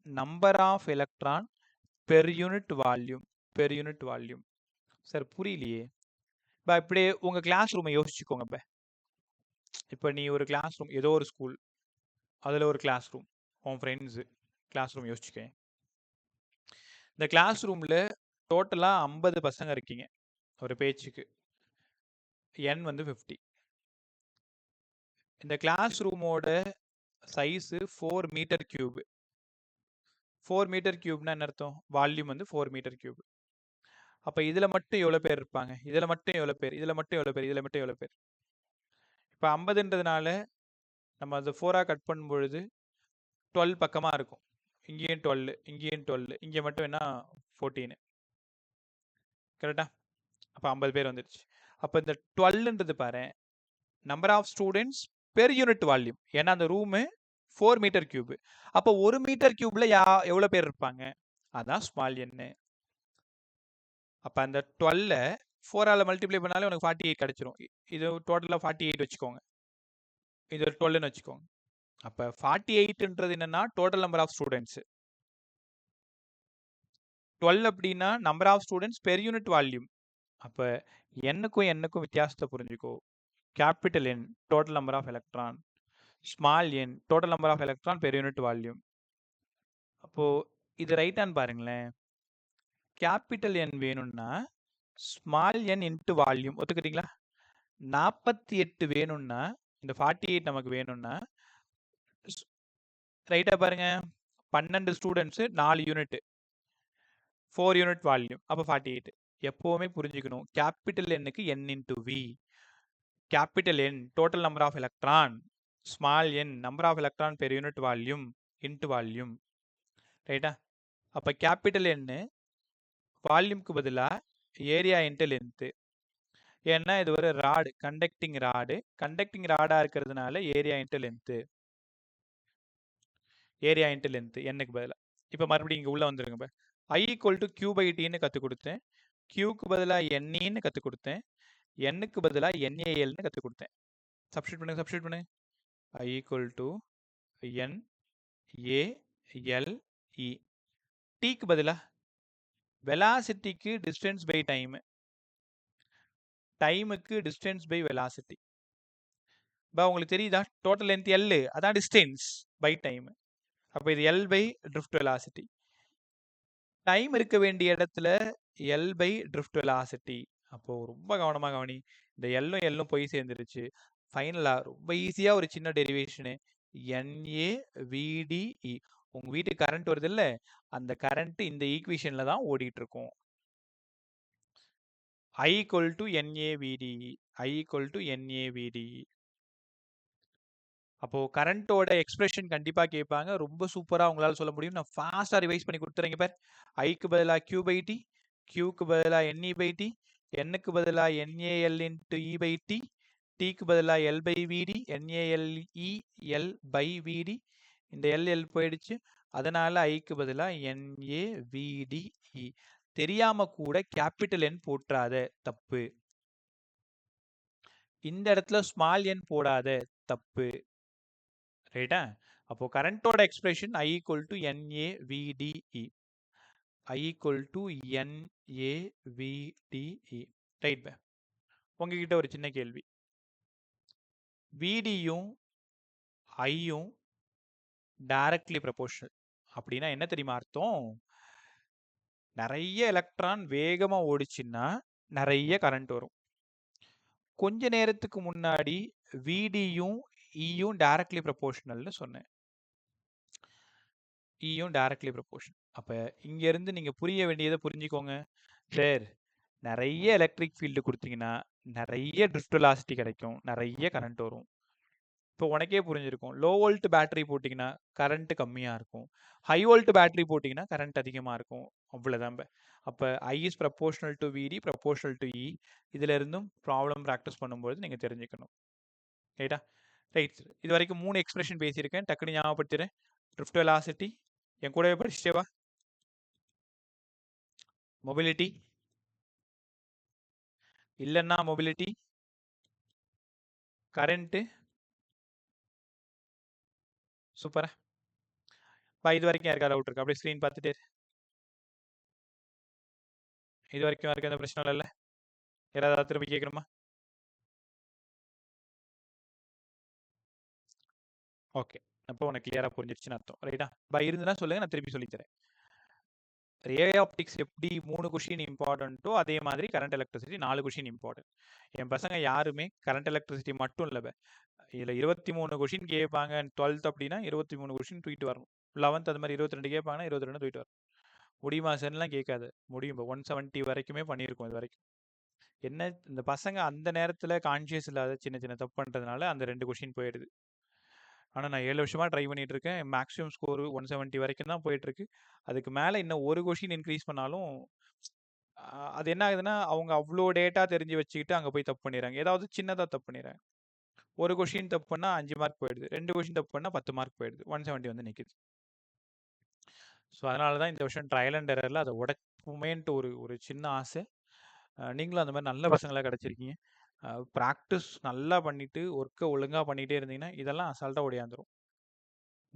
number of electron per unit volume. Per unit volume. Sir புரியலையே. இப்போ இப்படி உங்கள் கிளாஸ் ரூமை யோசிச்சுக்கோங்க. இப்போ நீ ஒரு கிளாஸ் ரூம், ஏதோ ஒரு ஸ்கூல், அதில் ஒரு கிளாஸ் ரூம், உன் ஃப்ரெண்ட்ஸு கிளாஸ் ரூம் யோசிச்சுக்கேன். இந்த கிளாஸ் ரூமில் டோட்டலாக 50 பசங்க இருக்கீங்க ஒரு பேச்சுக்கு. என் வந்து 50. இந்த கிளாஸ் ரூமோட சைஸு 4 மீட்டர் கியூப். 4 மீட்டர் கியூப்னா என்ன அர்த்தம்? வால்யூம் வந்து 4 மீட்டர் கியூப். அப்போ இதில் மட்டும் எவ்வளோ பேர் இருப்பாங்க? இதில் மட்டும் எவ்வளோ பேர்? இதில் மட்டும் எவ்வளோ பேர்? இதில் மட்டும் எவ்வளோ பேர்? இப்போ 50ன்றதுனால நம்ம அது 4ஆக கட் பண்ணும் பொழுது 12 பக்கமாக இருக்கும். இங்கேயும் 12, இங்கேயும் 12, இங்கே மட்டும் என்ன 14. கரெக்டா? அப்போ 50 பேர் வந்துடுச்சு. அப்போ இந்த 12ன்றது பாரு, number of students per unit volume. ஏன்னா அந்த ரூமு 4 மீட்டர் கியூப். அப்போ 1 மீட்டர் கியூப்ல எவ்வளோ பேர் இருப்பாங்க? அதான் ஸ்மால் எண்ணு. அப்போ அந்த 12 4ஆல் மல்டிப்ளை பண்ணாலே உனக்கு 48 கிடச்சிரும். இது டோட்டலாக 48 வச்சுக்கோங்க. இது ஒரு 12ன்னு வச்சுக்கோங்க. அப்போ 48ன்றது என்னன்னா டோட்டல் நம்பர் ஆஃப் ஸ்டூடெண்ட்ஸு. 12 அப்படின்னா number of students per unit volume. அப்போ எண்ணுக்கும் வித்தியாசத்தை புரிஞ்சுக்கோ. Capital N total number of electron, small N total number of electron per unit volume. அப்போது இது ரைட்டான்னு பாருங்களேன். கேபிட்டல் என் வேணும்னா ஸ்மால் என் இன்ட்டு வால்யூம். ஒத்துக்கிட்டீங்களா? 48 வேணும்னா, இந்த 48 நமக்கு வேணும்னா ரைட்டாக பாருங்க. 12 ஸ்டூடெண்ட்ஸு 4 யூனிட், 4 யூனிட் வால்யூம். அப்போ 48. எப்போவுமே புரிஞ்சுக்கணும், கேபிட்டல் எண்ணுக்கு n into V. Capital N total number of electron, small N number of electron per unit volume into volume. ரைட்டா? அப்போ கேபிட்டல் எண்ணு வால்யூம்க்கு பதிலாக ஏரியா இன்ட்டு லென்த்து. ஏன்னா இது ஒரு ராடு, கண்டக்டிங் ராடு. கண்டக்டிங் ராடாக இருக்கிறதுனால area into length. Area into length எண்ணுக்கு பதிலாக. இப்போ மறுபடியும் இங்கே உள்ளே வந்துருங்க. I equal to q by டின்னு கற்றுக் கொடுத்தேன். கியூக்கு பதிலாக என்இன்னு கற்றுக் கொடுத்தேன். எண்ணுக்கு பதிலாக என்ஏஎல்னு கற்றுக் கொடுத்தேன். சப்ஸ்டியூட் பண்ணுங்க. I equal to NALE. டீக்கு பதிலாக வெலாசிட்டிக்கு டிஸ்டன்ஸ் பை டைமு, டைமுக்கு டிஸ்டன்ஸ் பை வெலாசிட்டி. உங்களுக்கு தெரியுதா? டோட்டல் லென்த் L, அதான் டிஸ்டன்ஸ் பை டைம். அப்போ இது L by drift velocity. Time இருக்க வேண்டிய இடத்துல L பை ட்ரிஃப்ட் வெலாசிட்டி. அப்போது ரொம்ப கவனமாக கவனி. இந்த எல்லும் போய் சேர்ந்துருச்சு. ஃபைனலாக ரொம்ப ஈஸியாக ஒரு சின்ன டெரிவேஷனு, NAVDE. உங்கள் வீட்டுக்கு கரண்ட் வருது இல்லை, அந்த கரண்ட் இந்த ஈக்குவேஷனில் தான் ஓடிட்டு இருக்கும். I equal to NAVDE. I equal to NAVDE. அப்போது கரண்ட்டோட எக்ஸ்பிரஷன் கண்டிப்பாக கேட்பாங்க. ரொம்ப சூப்பராக உங்களால் சொல்ல முடியும். நான் ஃபாஸ்ட்டாக ரிவைஸ் பண்ணி கொடுத்துறேங்க பார். ஐக்கு பதிலாக கியூ பை டி, கியூக்கு பதிலாக NE பை டி, எண்ணுக்கு பதிலாக NAL into E by T, டிக்கு பதிலாக L by VD, NALE L by VD. இந்த எல் போயிடுச்சு. அதனால் ஐக்கு பதிலாக NAVDE. தெரியாமல் கூட கேபிட்டல் என் போட்டுறாத, தப்பு. இந்த இடத்துல ஸ்மால் என் போடாத, தப்பு. ரைட்டா? அப்போ கரண்டோட expression I equal to NAVDE. I equal to NAVDE. Right பே. உங்ககிட்ட ஒரு சின்ன கேள்வி. VDயும் ஐயும் டைரக்ட்லி ப்ரொபோர்ஷனல் அப்படின்னா என்ன தெரியுமா அர்த்தம்? நிறைய எலக்ட்ரான் வேகமாக ஓடிச்சுன்னா நிறைய கரண்ட் வரும். கொஞ்ச நேரத்துக்கு முன்னாடி VDயும் ஈயும் டைரக்ட்லி ப்ரொபோர்ஷனல்னு சொன்னேன். ஈயும் டைரக்ட்லி ப்ரொபோர்ஷனல். அப்போ இங்கேருந்து நீங்கள் புரிய வேண்டியதை புரிஞ்சுக்கோங்க. சார், நிறைய எலக்ட்ரிக் ஃபீல்டு கொடுத்தீங்கன்னா நிறைய ட்ரிஃப்ட் வெலாசிட்டி கிடைக்கும், நிறைய கரண்ட் வரும். இப்போ உனக்கே புரிஞ்சிருக்கும். லோ வோல்ட் பேட்டரி போட்டிங்கன்னா கரண்ட் கம்மியாக இருக்கும், ஹை வோல்ட் பேட்டரி போட்டிங்கன்னா கரண்ட் அதிகமாக இருக்கும். அவ்வளோதான். அப்போ ஐ இஸ் ப்ரப்போர்ஷனல் டு விடி ப்ரப்போர்ஷனல் டு இ. இதில் இருந்தும் ப்ராப்ளம் ப்ராக்டிஸ் பண்ணும்போது நீங்கள் தெரிஞ்சுக்கணும். ரைட்டா? ரைட். இது வரைக்கும் 3 எக்ஸ்பிரஷன் பேசியிருக்கேன். டக்குனு ஞாபகப்படுத்துறேன். ட்ரிஃப்ட் வெலாசிட்டி என் கூடவே படிச்சுட்டே வா. மொபிலிட்டி இல்லைன்னா மொபிலிட்டி, கரண்ட்டு. சூப்பரா. இது வரைக்கும் யாருக்கா டவுட் இருக்கா? அப்படியே ஸ்க்ரீன் பார்த்துட்டு இது வரைக்கும் யாருக்கு எந்த பிரச்சனை இல்லை? யாராவது திரும்பி கேட்கணுமா? ஓகே, அப்போ உனக்கு கிளியராக புரிஞ்சிருச்சுன்னு அர்த்தம். ரைட்டா? இருந்துன்னா சொல்லுங்க, நான் திருப்பி சொல்லித்தரேன். ரே ஆப்டிக்ஸ் எப்படி 3 கொஷின் இம்பார்ட்டன்ட்டோ அதே மாதிரி கரண்ட் எலக்ட்ரிசிட்டி 4 கொஷின் இம்பார்ட்டன்ட். என் பசங்க யாருமே கரண்ட் எலக்ட்ரிசிட்டி மட்டும் இல்லை, இதில் 23 கொஷின் கேட்பாங்க. 12th அப்படின்னா 23 கொஷின் தூக்கிட்டு வரணும். 11th அது மாதிரி 22 கேட்பாங்கன்னா 22 தூக்கிட்டு வரணும். முடியுமா சார்லாம் கேட்காது. முடியும். இப்போ 170 வரைக்குமே பண்ணியிருக்கோம் இது வரைக்கும். என்ன, இந்த பசங்க அந்த நேரத்தில் கான்ஷியஸ் இல்லாத சின்ன சின்ன தப்பு பண்ணுறதுனால அந்த 2 கொஷின் போயிடுது. ஆனால் நான் 7 வருஷமாக ட்ரை பண்ணிட்டு இருக்கேன். மேக்ஸிமம் ஸ்கோர் 170 வரைக்கும் தான் போயிட்டுருக்கு. அதுக்கு மேலே இன்னும் ஒரு கொஷின் இன்க்ரீஸ் பண்ணாலும் அது என்ன ஆகுதுன்னா, அவங்க அவ்வளோ டேட்டா தெரிஞ்சு வச்சுக்கிட்டு அங்கே போய் தப்பு பண்ணிடுறாங்க. ஏதாவது சின்னதாக தப்பு பண்ணிடுறாங்க. ஒரு கொஷின் தப்பு பண்ணால் 5 மார்க் போயிடுது, 2 கொஷின் தப்பு பண்ணால் 10 மார்க் போயிடுது, 170 வந்து நிற்குது. ஸோ அதனால தான் இந்த வருஷம் ட்ரையல் அண்ட் எரரில் அதை உடைப்புமேன்ட்டு ஒரு சின்ன ஆசை. நீங்களும் அந்த மாதிரி நல்ல பசங்களாக கிடச்சிருக்கீங்க. ப்ராக்டிஸ் நல்லா பண்ணிவிட்டு ஒர்க்கை ஒழுங்காக பண்ணிகிட்டே இருந்தீங்கன்னா இதெல்லாம் அசால்ட்டாக ஓடியாந்துடும்.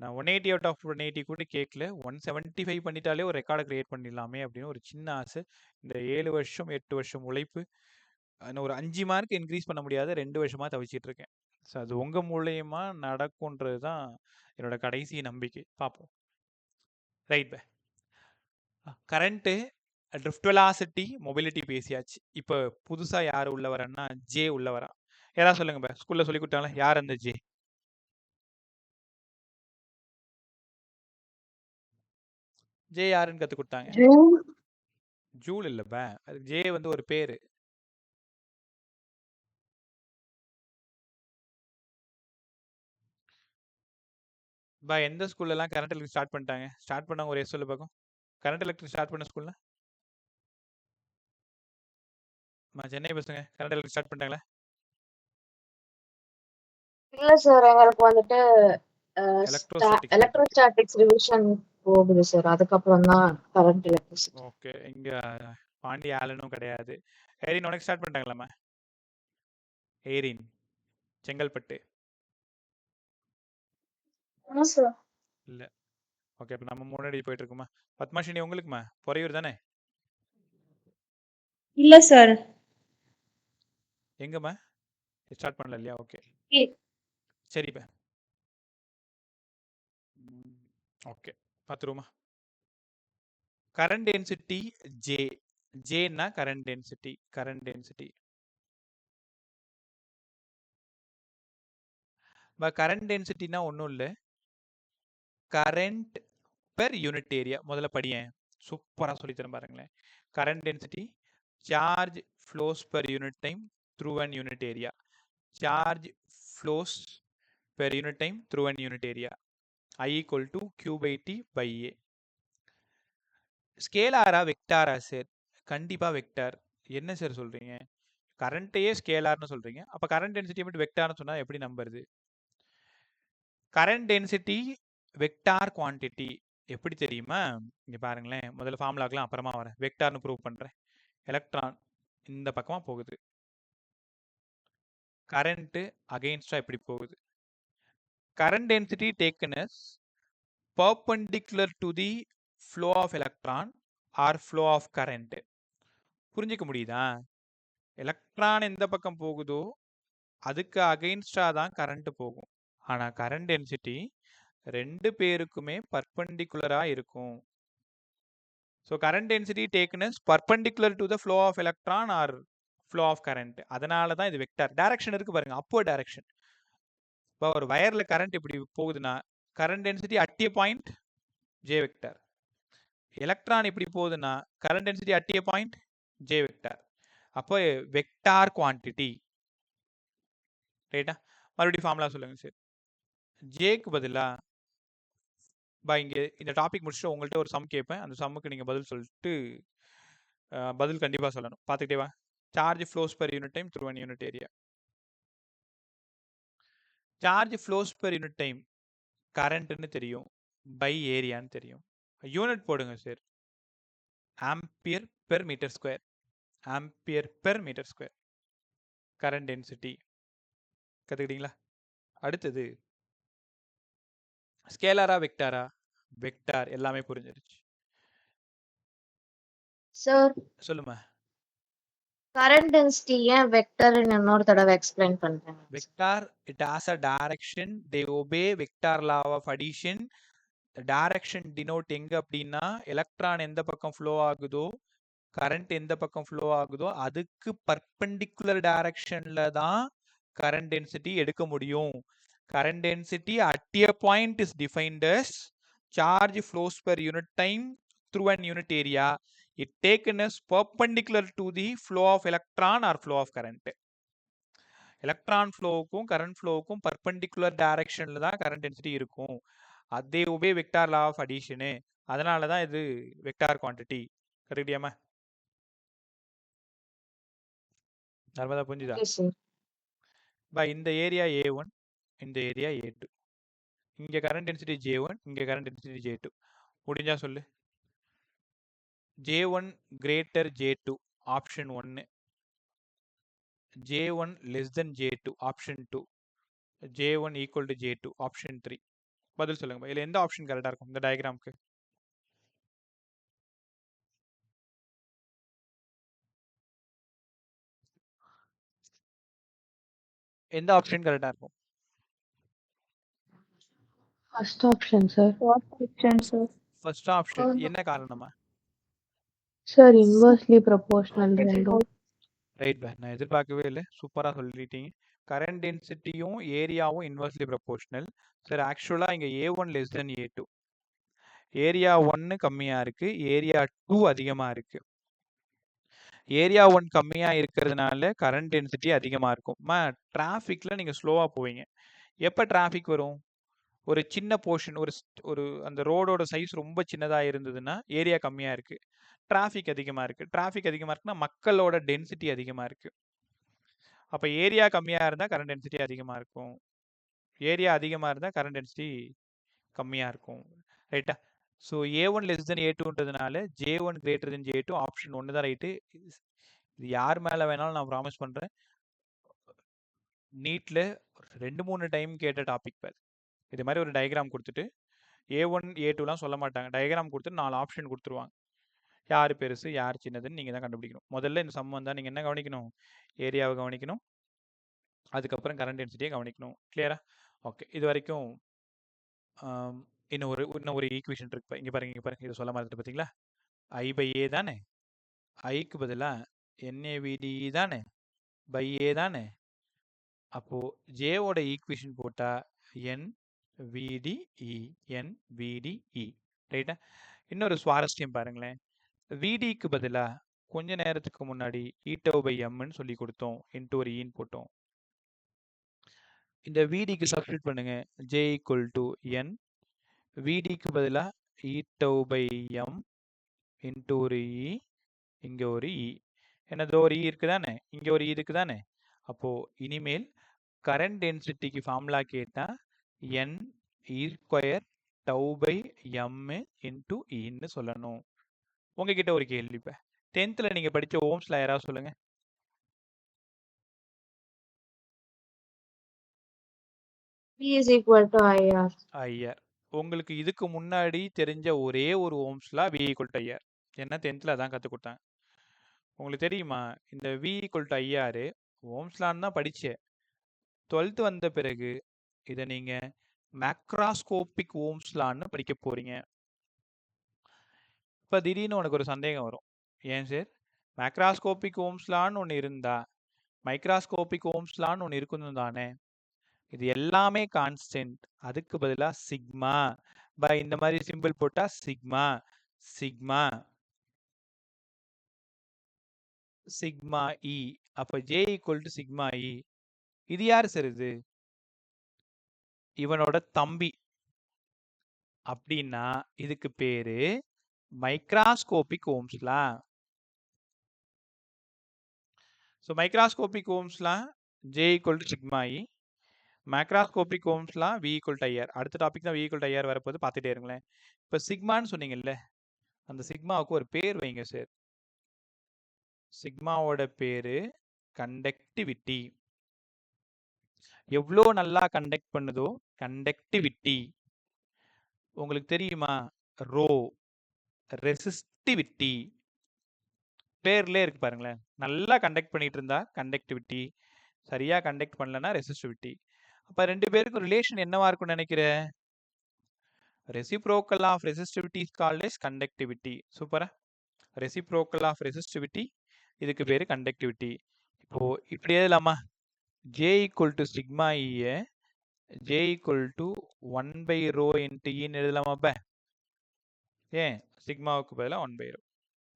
நான் 180 அவுட் ஆஃப் 180 கூட கேட்கல, 175 பண்ணிட்டாலே ஒரு ரெக்கார்டை கிரியேட் பண்ணிடலாமே அப்படின்னு ஒரு சின்ன ஆசை. இந்த 7 வருஷம் 8 வருஷம் உழைப்பு இன்னும் ஒரு 5 மார்க் இன்க்ரீஸ் பண்ண முடியாத 2 வருஷமாக தவிச்சிட்டு இருக்கேன். ஸோ அது உங்கள் மூலயமா நடக்கும்ன்றது தான் என்னோட கடைசி நம்பிக்கை. பார்ப்போம். Right. Current, drift velocity, mobility பேசியாச்சு. இப்போ புதுசாக யார் உள்ள வரேன்னா ஜே உள்ள வரா. யாராவது சொல்லுங்க. ஸ்கூலில் சொல்லி கொடுத்தாங்களா? யார் அந்த ஜே? ஜே யாருன்னு கற்றுக் கொடுத்தாங்க? ஜூல் இல்லை, அது ஜே வந்து ஒரு பேர். எந்த ஸ்கூல்லலாம் கரண்ட் எலக்ட்ரிக் ஸ்டார்ட் பண்ணிட்டாங்க? ஸ்டார்ட் பண்ணாங்க ஒரு சொல்லு பார்க்கும். கரண்ட் எலக்ட்ரிக் ஸ்டார்ட் பண்ண ஸ்கூல்ல சென்னை பசங்க கரண்ட் எலக்ட்ரிக் ஸ்டார்ட் பண்ணிட்டாங்களா? இல்ல சார், எங்களுக்கு வந்துட்டு எலக்ட்ரோஸ்டாட்டிக்ஸ். எலக்ட்ரோஸ்டாட்டிக்ஸ் ரிவிஷன் போகுது சார். அதுக்கப்புறம் தான் கரண்ட் எலக்ட்ரிசிட்டி. ஓகே, இங்க பாண்டி ஆலனும் கிடையாது. ஏரின் உனக்கு ஸ்டார்ட் பண்ணிட்டாங்களாம்மா? ஏரின் செங்கல்பட்டு சார் இல்ல. ஓகே, அப்ப நம்ம முன்னாடி போயிட்டு இருக்குமா? பத்மாஷினி உங்களுக்குமா? பொறையூர் தானே? இல்ல சார். எங்கம்மா ஸ்டார்ட் பண்ணல இல்லையா? ஓகே சரிப்பா. ஓகே, பார்த்துருவோமா? Current density J. ஜேன்னா current density. Current density current டென்சிட்டினா ஒன்றும் இல்லை, கரண்ட் பெர் யூனிட் ஏரியா. முதல்ல படியேன், சூப்பராக சொல்லித்தரேன் பாருங்களேன். Current density, charge flows per unit time through an unit area. Charge flows per unit time through an unit area. I equal to Q by T by A. ஸ்கேலாரா வெக்டாரா sir? கண்டிப்பா vector. என்ன sir சொல்றீங்க? கரண்ட்டையே ஸ்கேலார்னு சொல்றீங்க, அப்ப current density மட்டும் வெக்டார்னு சொன்னா எப்படி நம்புறது? கரண்ட் டென்சிட்டி வெக்டார் குவான்டிட்டி எப்படி தெரியுமா? இங்க பாருங்களேன், முதல்ல ஃபார்முலாக்கெல்லாம் அப்புறமா வரேன், வெக்டார்னு ப்ரூவ் பண்றேன். எலக்ட்ரான் இந்த பக்கமா போகுது, கரண்ட் அகைன்ஸ்டா எப்படி போகுது? Current density taken as perpendicular to the flow of electron or flow of current. புரிஞ்சிக்க முடியுதா? எலக்ட்ரான் எந்த பக்கம் போகுதோ அதுக்கு அகைன்ஸ்டா தான் கரண்ட் போகும். ஆனா கரண்ட் டென்சிட்டி ரெண்டு பேருக்குமே பர்பெண்டிகுலரா இருக்கும். So current density taken as perpendicular to the flow of electron or flow of current. அதனால தான் இது வெக்டார். டைரக்ஷன் இருக்கு பாருங்க, upward டைரக்ஷன். இப்போ ஒரு வயர்ல கரண்ட் இப்படி போகுதுன்னா current density at a point J vector. Electron இப்படி போகுதுன்னா current density at a point J vector. அப்போ வெக்டார் குவான்டிட்டி. ரைட்டா? மறுபடியும் ஃபார்முலா சொல்லுங்க சார். ஜேக்கு பதிலா இங்க இந்த டாபிக் முடிச்சுட்டு உங்கள்கிட்ட ஒரு சம் கேட்பேன். அந்த சம்முக்கு நீங்க பதில் சொல்லிட்டு பதில் கண்டிப்பா சொல்லணும். பார்த்துக்கிட்டே வா. Charge flows per unit time through an unit area. Charge flows per unit time கரண்ட்னு தெரியும், பை ஏரியான்னு தெரியும். யூனிட் போடுங்க sir. Ampere per metre square. Ampere per metre square current density. கற்றுக்கிட்டீங்களா? அடுத்தது ஸ்கேலாரா வெக்டாரா? வெக்டார். எல்லாமே புரிஞ்சிருச்சு. சார் சொல்லுமா. கரண்ட் டென்சிட்டி ஏன் வெக்டர்னு இன்னொரு தடவை எக்ஸ்பிளைன் பண்றேன். Vector, it has a direction. They obey vector law of addition. The direction denote எங்க அப்படின்னா எலக்ட்ரான் எந்த பக்கம் ஃப்ளோ ஆகுதோ, கரண்ட் எந்த பக்கம் ஃப்ளோ ஆகுதோ அதுக்கு பர்பெண்டிகுலர் டைரக்ஷன்ல தான் கரண்ட் டென்சிட்டி எடுக்க முடியும். Current density at a point is defined as charge flows per unit time through an unit area. It taken as perpendicular to the flow of electron or flow of current. Electron ஃப்ளோவுக்கும் current ஃப்ளோவுக்கும் perpendicular டைரக்ஷன்ல தான் current density இருக்கும். அதே obey vector law of அடிஷனு. அதனால தான் இது வெக்டார் குவான்டிட்டி. கரெக்டியாமா? நர்மதா புரிஞ்சுதா? Okay sir. இந்த ஏரியா A1, இந்த ஏரியா A2. இங்க கரண்ட் டென்சிட்டி J1, இங்க கரண்ட் டென்சிட்டி J2. முடிஞ்சா சொல்லு. J1 greater J2 option 1. J1 less than J2 option 2. J1 equal to J2 option 3. பதில் சொல்லுங்க. இதுல எந்த ஆப்ஷன் கரெக்டா இருக்கும் இந்த டயக்ராம்க்கு? எந்த ஆப்ஷன் கரெக்டா இருக்கும்? First option sir. First option. என்ன காரணமா? சார் இன்வெர்ஸ்லி ப்ரொபோர்ஷனல் ரெண்டும். ரைட் பா. நான் எதிர்பார்க்கவே இல்லை. சூப்பரா சொல்லிட்டீங்க. கரண்ட் டென்சிட்டியும் ஏரியாவும் இன்வெர்ஸ்லி ப்ரொபோர்ஷனல். சார் ஆக்சுவலா இங்க A1 லெஸ் தென் A2. ஏரியா 1 கம்மியா இருக்கு, ஏரியா 2 அதிகமா இருக்கு. ஏரியா 1 கம்மியா இருக்கிறதுனால கரண்ட் டென்சிட்டி அதிகமா இருக்கும். டிராஃபிக்ல நீங்க ஸ்லோவா போவீங்க. எப்ப டிராஃபிக் வரும்? ஒரு சின்ன போர்ஷன், ஒரு அந்த ரோடோட சைஸ் ரொம்ப சின்னதா இருந்ததுன்னா ஏரியா கம்மியா இருக்கு, டிராஃபிக் அதிகமா இருக்கு. டிராஃபிக் அதிகமா இருக்குன்னா மக்களோட டென்சிட்டி அதிகமா இருக்கு. அப்ப ஏரியா கம்மியா இருந்தா கரண்ட் டென்சிட்டி அதிகமா இருக்கும், ஏரியா அதிகமா இருந்தா கரண்ட் டென்சிட்டி கம்மியா இருக்கும். ரைட்டா? ஸோ A1 லெஸ் தென் A2ன்றதுனால J1 greater than J2 option 1 தான் ரைட்டு. இது யார் மேல வேணாலும் நான் ப்ராமிஸ் பண்றேன். நீட்ல 2-3 டைம் கேட்ட டாபிக் பேர். இது மாதிரி ஒரு டயக்ராம் கொடுத்துட்டு A1 A2லாம் சொல்ல மாட்டாங்க. டயக்ராம் கொடுத்துட்டு 4 ஆப்ஷன் கொடுத்துருவாங்க. யார் பெருசு யார் சின்னதுன்னு நீங்கள் தான் கண்டுபிடிக்கணும். முதல்ல இந்த சம் வந்தால் நீங்கள் என்ன கவனிக்கணும்? ஏரியாவை கவனிக்கணும், அதுக்கப்புறம் கரண்ட் டென்சிட்டியை கவனிக்கணும். கிளியரா? ஓகே. இது வரைக்கும் இன்னும் ஒரு ஈக்குவேஷன் இருக்கு. இங்கே பாருங்க, இதை சொல்ல மாதிரி பார்த்தீங்களா? I/A தானே, ஐக்கு பதிலாக NAVDE தானே, பை A தானே. அப்போ ஜேவோட ஈக்குவேஷன் போட்டா NVDE, NVDE. ரைட்டா? இன்னொரு சுவாரஸ்யம் பாருங்களேன். VDக்கு பதிலா கொஞ்ச நேரத்துக்கு முன்னாடி E/M சொல்லி கொடுத்தோம், இன்ட்டு ஒரு ஈன்னு போட்டோம். இந்த VDக்கு சப்ஸ்டியூட் பண்ணுங்க. J equal to N. VDக்கு பதிலா E/M இன்ட்டு ஒரு E, இங்க ஒரு E. என்னது ஒரு E இருக்கு தானே, இங்க ஒரு E இருக்கு தானே. அப்போ இனிமேல் கரண்ட் டென்சிட்டிக்கு ஃபார்முலா கேட்டா N E² τ/M இன்ட்டு Eன்னு சொல்லணும். உங்ககிட்ட ஒரு கேள்வி. இப்போ 10th நீங்க படிச்ச ஓம்ஸ்ல யாராவது சொல்லுங்க. P is equal to IR. IR. உங்களுக்கு இதுக்கு முன்னாடி தெரிஞ்ச ஒரே ஒரு ஓம்ஸ்லா V equal to IR. என்ன 10th அதான் கற்றுக் கொடுத்தாங்க. உங்களுக்கு தெரியுமா இந்த V equal to IR ஓம்ஸ்லான்னு தான் படிச்சேன். 12th வந்த பிறகு இதை நீங்க மேக்ராஸ்கோபிக் ஓம்ஸ்லான்னு படிக்க போறீங்க. இப்போ திடீர்னு உனக்கு ஒரு சந்தேகம் வரும். ஏன் சார் மேக்ராஸ்கோபிக் ஓம்ஸ்லான்னு ஒன்று இருந்தா மைக்ராஸ்கோபிக் ஓம்ஸ்லான்னு ஒன்று இருக்கணும் தானே? இது எல்லாமே கான்ஸ்டன்ட். அதுக்கு பதிலாக சிக்மா பை இந்த மாதிரி சிம்பிள் போட்டா சிக்மா சிக்மா சிக்மா இ. அப்போ J equal to sigma e. இது யார் சார்? இது இவனோட தம்பி அப்படின்னா இதுக்கு பேரு மைக்ராஸ்கோபிக் ஓம்ஸ்லா. ஸோ மைக்ராஸ்கோபிக் ஓம்ஸ்லாம் J equal to sigma e, macroscopic ஓம்ஸ்லாம் V ஈக்குவல் டு IR. அடுத்த டாபிக் தான் V ஈக்குவல் டு IR வரப்போது, பார்த்துட்டே இருங்களேன். இப்போ சிக்மான்னு சொன்னீங்கல்ல, அந்த சிக்மாவுக்கு ஒரு பேர் வைங்க சார். சிக்மாவோட பேரு கண்டக்டிவிட்டி. எவ்வளோ நல்லா கண்டக்ட் பண்ணுதோ கண்டக்டிவிட்டி. உங்களுக்கு தெரியுமா ரோ ரெசிஸ்டிவிட்டி பேர்ல இருக்கு பாருங்களேன். நல்லா கண்டக்ட் பண்ணிட்டு இருந்தா கண்டக்டிவிட்டி, சரியா கண்டக்ட் பண்ணலன்னா ரெசிஸ்டிவிட்டி. அப்ப ரெண்டு பேருக்கு ரிலேஷன் என்னவா இருக்கும்னு நினைக்கிறேன்? Reciprocal of resistivity is called as conductivity. சூப்பரா, ரெசிப்ரோக்கல் ஆஃப் ரெசிஸ்டிவிட்டி, இதுக்கு பேரு கண்டக்டிவிட்டி. இப்போ இப்படி எழுதலாமா? J equal to sigma e J equal to 1/ρ into E எழுதலாமா? அப்ப ஏன் சிக்மாவுக்கு பதிலாக 1/ρ.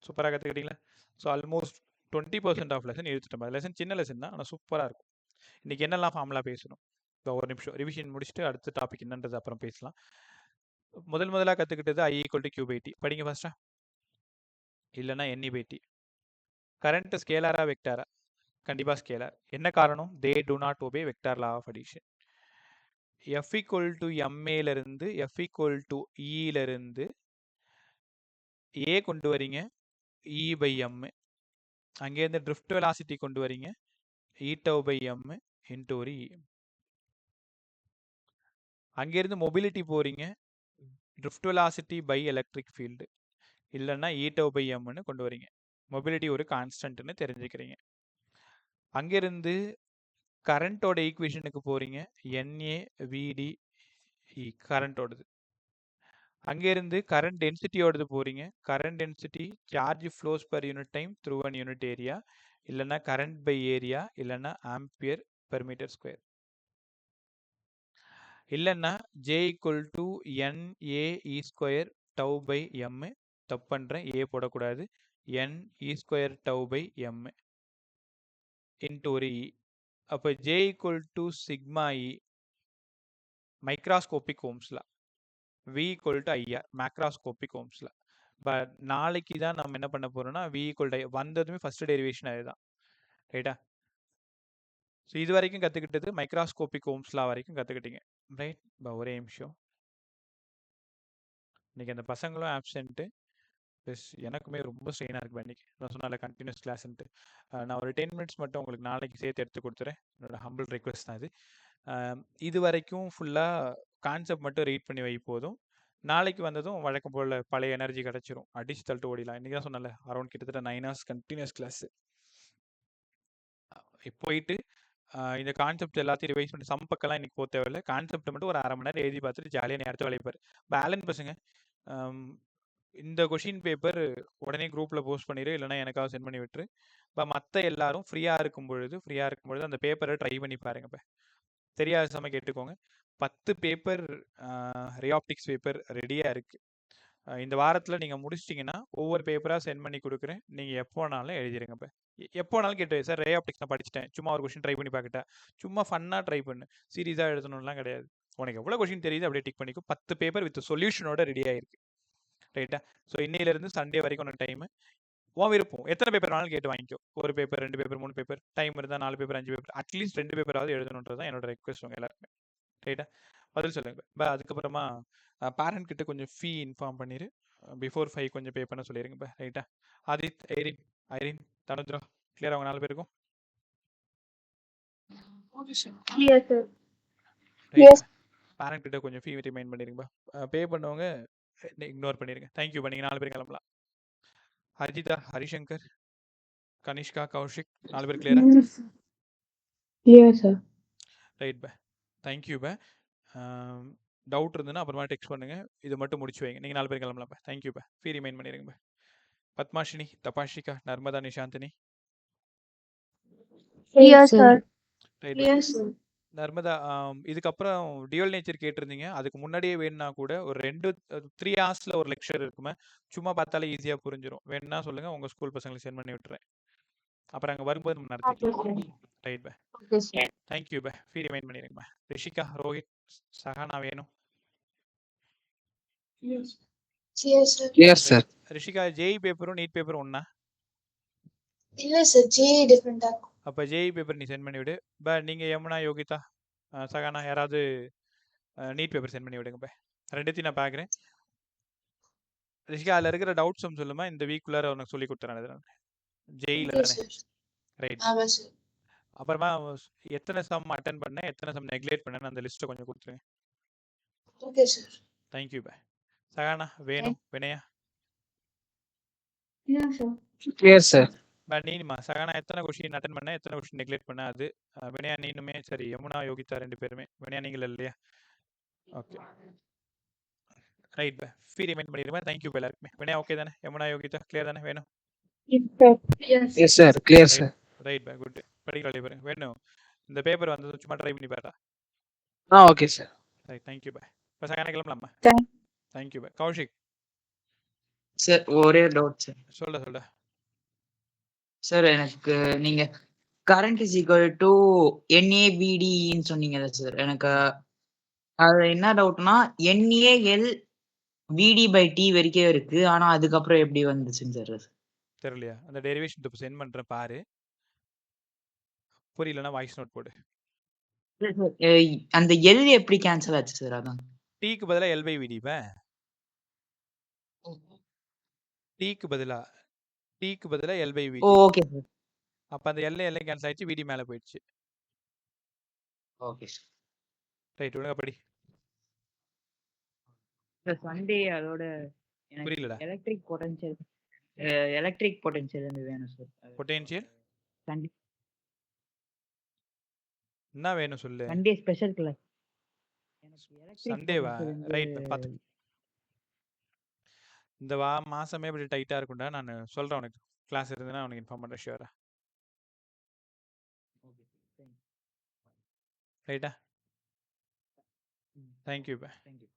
சூப்பராக கற்றுக்கிட்டீங்களா? ஸோ ஆல்மோஸ்ட் 20% ஆஃப் லெசன் எடுத்துட்டோம். லெசன் சின்ன லெசன் தான், ஆனால் சூப்பராக இருக்கும். இன்னைக்கு என்னெல்லாம் ஃபார்முலா பேசணும், இப்போ ஒரு நிமிஷம் ரிவிஷன் முடிச்சுட்டு அடுத்த டாபிக் என்னன்றது அப்புறம் பேசலாம். முதலாக கற்றுக்கிட்டது I ஈக்குவல் டு Q/T. படிங்க ஃபர்ஸ்டா, இல்லைன்னா NE/T. கரண்ட் ஸ்கேலாரா வெக்டாரா? கண்டிப்பாக ஸ்கேலார். என்ன காரணம்? They do not obey vector law of addition. F equal to MAலேருந்து F ஈக்குவல் டு Eலேருந்து A கொண்டு வரீங்க E/M, அங்கேருந்து ட்ரிஃப்ட் வெலாசிட்டி கொண்டு வரீங்க E/M into ஒரு E. அங்கேருந்து மொபிலிட்டி போறீங்க drift velocity by electric field, இல்லைன்னா E/Mன்னு கொண்டு வரீங்க. மொபிலிட்டி ஒரு கான்ஸ்டன்ட்னு தெரிஞ்சுக்கிறீங்க. அங்கேருந்து கரண்டோட ஈக்குவேஷனுக்கு போறீங்க NaVdE, கரண்டோடது. அங்கேருந்து கரண்ட் டென்சிட்டியோடது போறீங்க. Current density charge flows per unit time through an unit area, இல்லைன்னா கரண்ட் பை ஏரியா, இல்லைன்னா ஆம்பியர் பெர் மீட்டர் ஸ்கொயர். இல்லைன்னா J equal to NaE² τ/m. தப்பு பண்ணுறேன், ஏ போடக்கூடாது, NE² τ/m இன்ட்டு ஒரு E. அப்போ J equal to sigma e microscopic Ohm's law, V equal to IR macroscopic Ohm's law. But நாளைக்கு தான் நம்ம என்ன பண்ண போறோம்னா V ஈக்குவல் டு வந்ததுமே ஃபர்ஸ்ட் டெரிவேஷன் அதுதான், ரைட்டா? ஸோ இது வரைக்கும் கற்றுக்கிட்டது மைக்ராஸ்கோபிக் ஓம்ஸ்லா வரைக்கும் கற்றுக்கிட்டீங்க, ரைட்? ஒரே நிமிஷம். இன்னைக்கு அந்த பசங்களும் ஆப்சென்ட்டு, ப்ளஸ் எனக்குமே ரொம்ப ஸ்ட்ரெயினாக இருக்கு. இன்னைக்கு நான் சொன்னால கண்டினியூஸ் கிளாஸ்ன்ட்டு. நான் ஒரு 10 மினிட்ஸ் மட்டும் உங்களுக்கு நாளைக்கு சேர்த்து எடுத்து கொடுத்துறேன். என்னோட ஹம்பிள் ரெக்வஸ்ட் தான் இது. இது வரைக்கும் ஃபுல்லாக கான்செப்ட் மட்டும் ரீட் பண்ணி வை போதும். நாளைக்கு வந்ததும் வழக்கம் போல் பழைய எனர்ஜி கிடச்சிரும், அடிச்சு தள்ளிட்டு ஓடிலாம். இன்றைக்கி தான் சொன்னால அரௌண்ட் கிட்டத்தட்ட 9 hours கண்டினியூஸ் கிளாஸு. போயிட்டு இந்த கான்செப்ட் எல்லாத்தையும் ரிவைஸ் பண்ணி சம்பக்கெல்லாம் இன்னைக்கு போக தேவையில்லை. கான்செப்ட் மட்டும் ஒரு 1/2 மணி நேரம் எழுதி பார்த்துட்டு ஜாலியாக நேரத்தை வளைப்பார். பேலன் பசங்க இந்த கொஷின் பேப்பர் உடனே குரூப்பில் போஸ்ட் பண்ணிடு, இல்லைனா எனக்காக சென்ட் பண்ணி விட்டுரு. இப்போ மற்ற எல்லாரும் ஃப்ரீயாக இருக்கும் பொழுது அந்த பேப்பரை ட்ரை பண்ணி பாருங்க. இப்போ தெரியாத சமயம் கேட்டுக்கோங்க. 10 பேப்பர் ரியாப்டிக்ஸ் பேப்பர் ரெடியாக இருக்குது. இந்த வாரத்தில் நீங்கள் முடிச்சிட்டிங்கன்னா ஒவ்வொரு பேப்பராக சென்ட் பண்ணி கொடுக்குறேன். நீங்கள் எப்போனாலும் எழுதிடுங்க. இப்போ எப்போனாலும் கேட்டு, சார் ரியாப்டிக்ஸ் நான் படிச்சிட்டேன், சும்மா ஒரு கொஷின் ட்ரை பண்ணி பார்க்கட்டா? சும்மா ஃபன்னாக ட்ரை பண்ணு, சீரியஸாக எழுதணும்லாம் கிடையாது. உனக்கு எவ்வளோ கொஷின் தெரியுது அப்படியே டிக் பண்ணிக்கும். 10 பேப்பர் வித் சொல்யூஷனோட ரெடி ஆகிருக்கு, ரைட்டா? ஸோ இன்னையிலேருந்து சண்டே வரைக்கும் உனக்கு டைமு. உன் விருப்பம், எத்தனை பேப்பர் வேணாலும் கேட்டு வாங்கிக்கோ. ஒரு பேப்பர், 2 பேப்பர், 3 பேப்பர், டைம் இருந்தால் 4 பேப்பர், 5 பேப்பர், அட்லீஸ்ட் 2 பேப்பராவது எழுதணுன்றது தான் என்னோட ரெக்வஸ்ட் உங்க எல்லாருக்குமே, ரைட்டா? பதில் சொல்லுங்க. அதுக்கப்புறமா பேரண்ட் கிட்ட கொஞ்சம் ஃபீ இன்ஃபார்ம் பண்ணிடு, பிஃபோர் 5 கொஞ்சம் பே பண்ண சொல்லிடுங்க, ரைட்டா? ஆதித், ஐரின், தனுத்ரா, கிளியர் அவங்க 4 பேருக்கும்? பேரண்ட் கிட்ட கொஞ்சம் ஃபீ ரிமைண்ட் பண்ணிடுங்க. பே பண்ணவங்க இக்னோர் பண்ணிடுங்க. தேங்க்யூ. நீங்கள் 4 பேர் கிளம்பலாம். ஹர்ஜிதா, ஹரிசங்கர், கனிஷ்கா, கௌஷிக், 4 பேர் கிளியரா? Clear sir. ரைட் பே, தேங்க்யூ பே. டவுட் இருந்ததுன்னா அப்புறமா டெக்ஸ்ட் பண்ணுங்க. இது மட்டும் முடிச்சு வைங்க. நீங்கள் 4 பேர் கிளம்பலாம் பே. தேங்க்யூ பே. ஃபீ ரிமைண்ட் பண்ணிடுங்க பே. பத்மாஷினி, தபாஷிகா, நர்மதா, நிஷாந்தினி. நர்மதா, இதுக்கப்புறம் டியூவல் நேச்சர் கேட்டிருந்தீங்க. அதுக்கு முன்னாடியே வேணும்னா கூட ஒரு 3 hours ஒரு லெக்சர் இருக்குமே, சும்மா பார்த்தாலே ஈஸியாக புரிஞ்சிடும். வேணும்னா சொல்லுங்கள், உங்கள் ஸ்கூல் பசங்களுக்கு சென்ட் பண்ணி விட்டுறேன். அப்புறம் அங்கே வரும்போது நம்ம நடத்திக்கலாம். ரைட் பே, தேங்க்யூ பே. ஃபீ ரிமைண்ட் பண்ணிடுங்க பே. ரிஷிகா, ரோஹித், சஹானா வேணும். Yes. sir. Yes, sir. Rishika JEE பேப்பரும் நீட் பேப்பரும் ஒண்ணா? இல்ல சார் ஜே டிஃபரெண்டா இருக்கும். அப்ப ஜேஇ பேப்பர் நீ சென்ட் பண்ணி விடு. நீங்க யமுனா, யோகிதா, சஹானா யாராவது நீட் பேப்பர் சென்ட் பண்ணி விடுங்க. ரெண்டுத்தையும் நான் பார்க்குறேன். ரிஷிகா அதில் இருக்கிற டவுட்ஸும் சொல்லுமா, இந்த வீக்குள்ளார உனக்கு சொல்லி கொடுத்துறேன். ஜேஇல ஓகே தானே? சார். ரைட். ஆமா சார். அப்புறமா எத்தனை சம் அட்டன் பண்ண, எத்தனை சம் நெக்லேட் பண்ணேன்னு அந்த லிஸ்ட்டை கொஞ்சம் கொடுத்துருங்க. Okay sir. தேங்க்யூ சஹானா வேணும் Vinaya. Yeah, sir. Yes, sir. நீனுமா Sahana எத்தனை கொஷின் அட்டன் பண்ண, எத்தனை கொஷின் நெக்லேட் பண்ண, அது வினயா நீனுமே. சரி, யமுனா யோகிதா ரெண்டு பேருமே. வினயா நீங்கள் இல்லையா? ஓகே ரைட் ஃபீ ரிமைண்ட் பண்ணிடுமா. தேங்க்யூ எல்லாருக்குமே. வினயா ஓகே தானே? யமுனா யோகிதா கிளியர் தானே? வேணும் Yes, sir. Yes. Yes, sir. Clear, sir. Right good. படிக்கலாம் பாருங்க. வேணும் இந்த பேப்பர் வந்தது சும்மா ட்ரை பண்ணி பாருடா. Okay, sir. ரைட் தேங்க்யூ இப்போ சஹானா கிளம்பலாமா? தேங்க்யூ கௌஷிக் சார் ஒரே டவுட் சார். சொல்ல சார் எனக்கு நீங்க கரண்ட் இஸ் ஈக்குவல் டு NABDன்னு சொன்னீங்கல்ல சார், எனக்கு அது என்ன டவுட்னா NaL VD/T வரைக்கும் இருக்கு, ஆனா அதுக்கப்புறம் எப்படி வந்துச்சுங்க சார்? தெரியலையா? அந்த டெரிவேஷன் இப்போ சென்ட் பண்ணுறேன் பாரு. புரியலன்னா வாய்ஸ் நோட் போடு. அந்த L எப்படி கேன்சல் ஆச்சு சார்? அதான் டீக்கு பதிலாக L/VD. டீக்கு பதிலாக L/VD. Okay sir. அப்போ அந்த எல்லை கேன்சல் ஆயிடுச்சு, VD மேலே போயிடுச்சு. Okay sir. ரைட் ஒழுங்கா படி. சண்டே அதோட புரியலடா. எலக்ட்ரிக் பொட்டன்ஷியல் வேணும் சார். பொட்டென்ஷியல் சண்டே என்ன வேணும் சொல்லு. Sunday special class. சண்டேவா? ரைட் பார்த்து. இந்த மாசமே இப்படி டைட்டாக இருக்கும்டா. நான் சொல்கிறேன் உனக்கு, கிளாஸ் இருந்ததுன்னா உனக்கு இன்ஃபார்ம் பண்ணுறேன் ஷியோரா. ரைட்டா? Thank you thank you.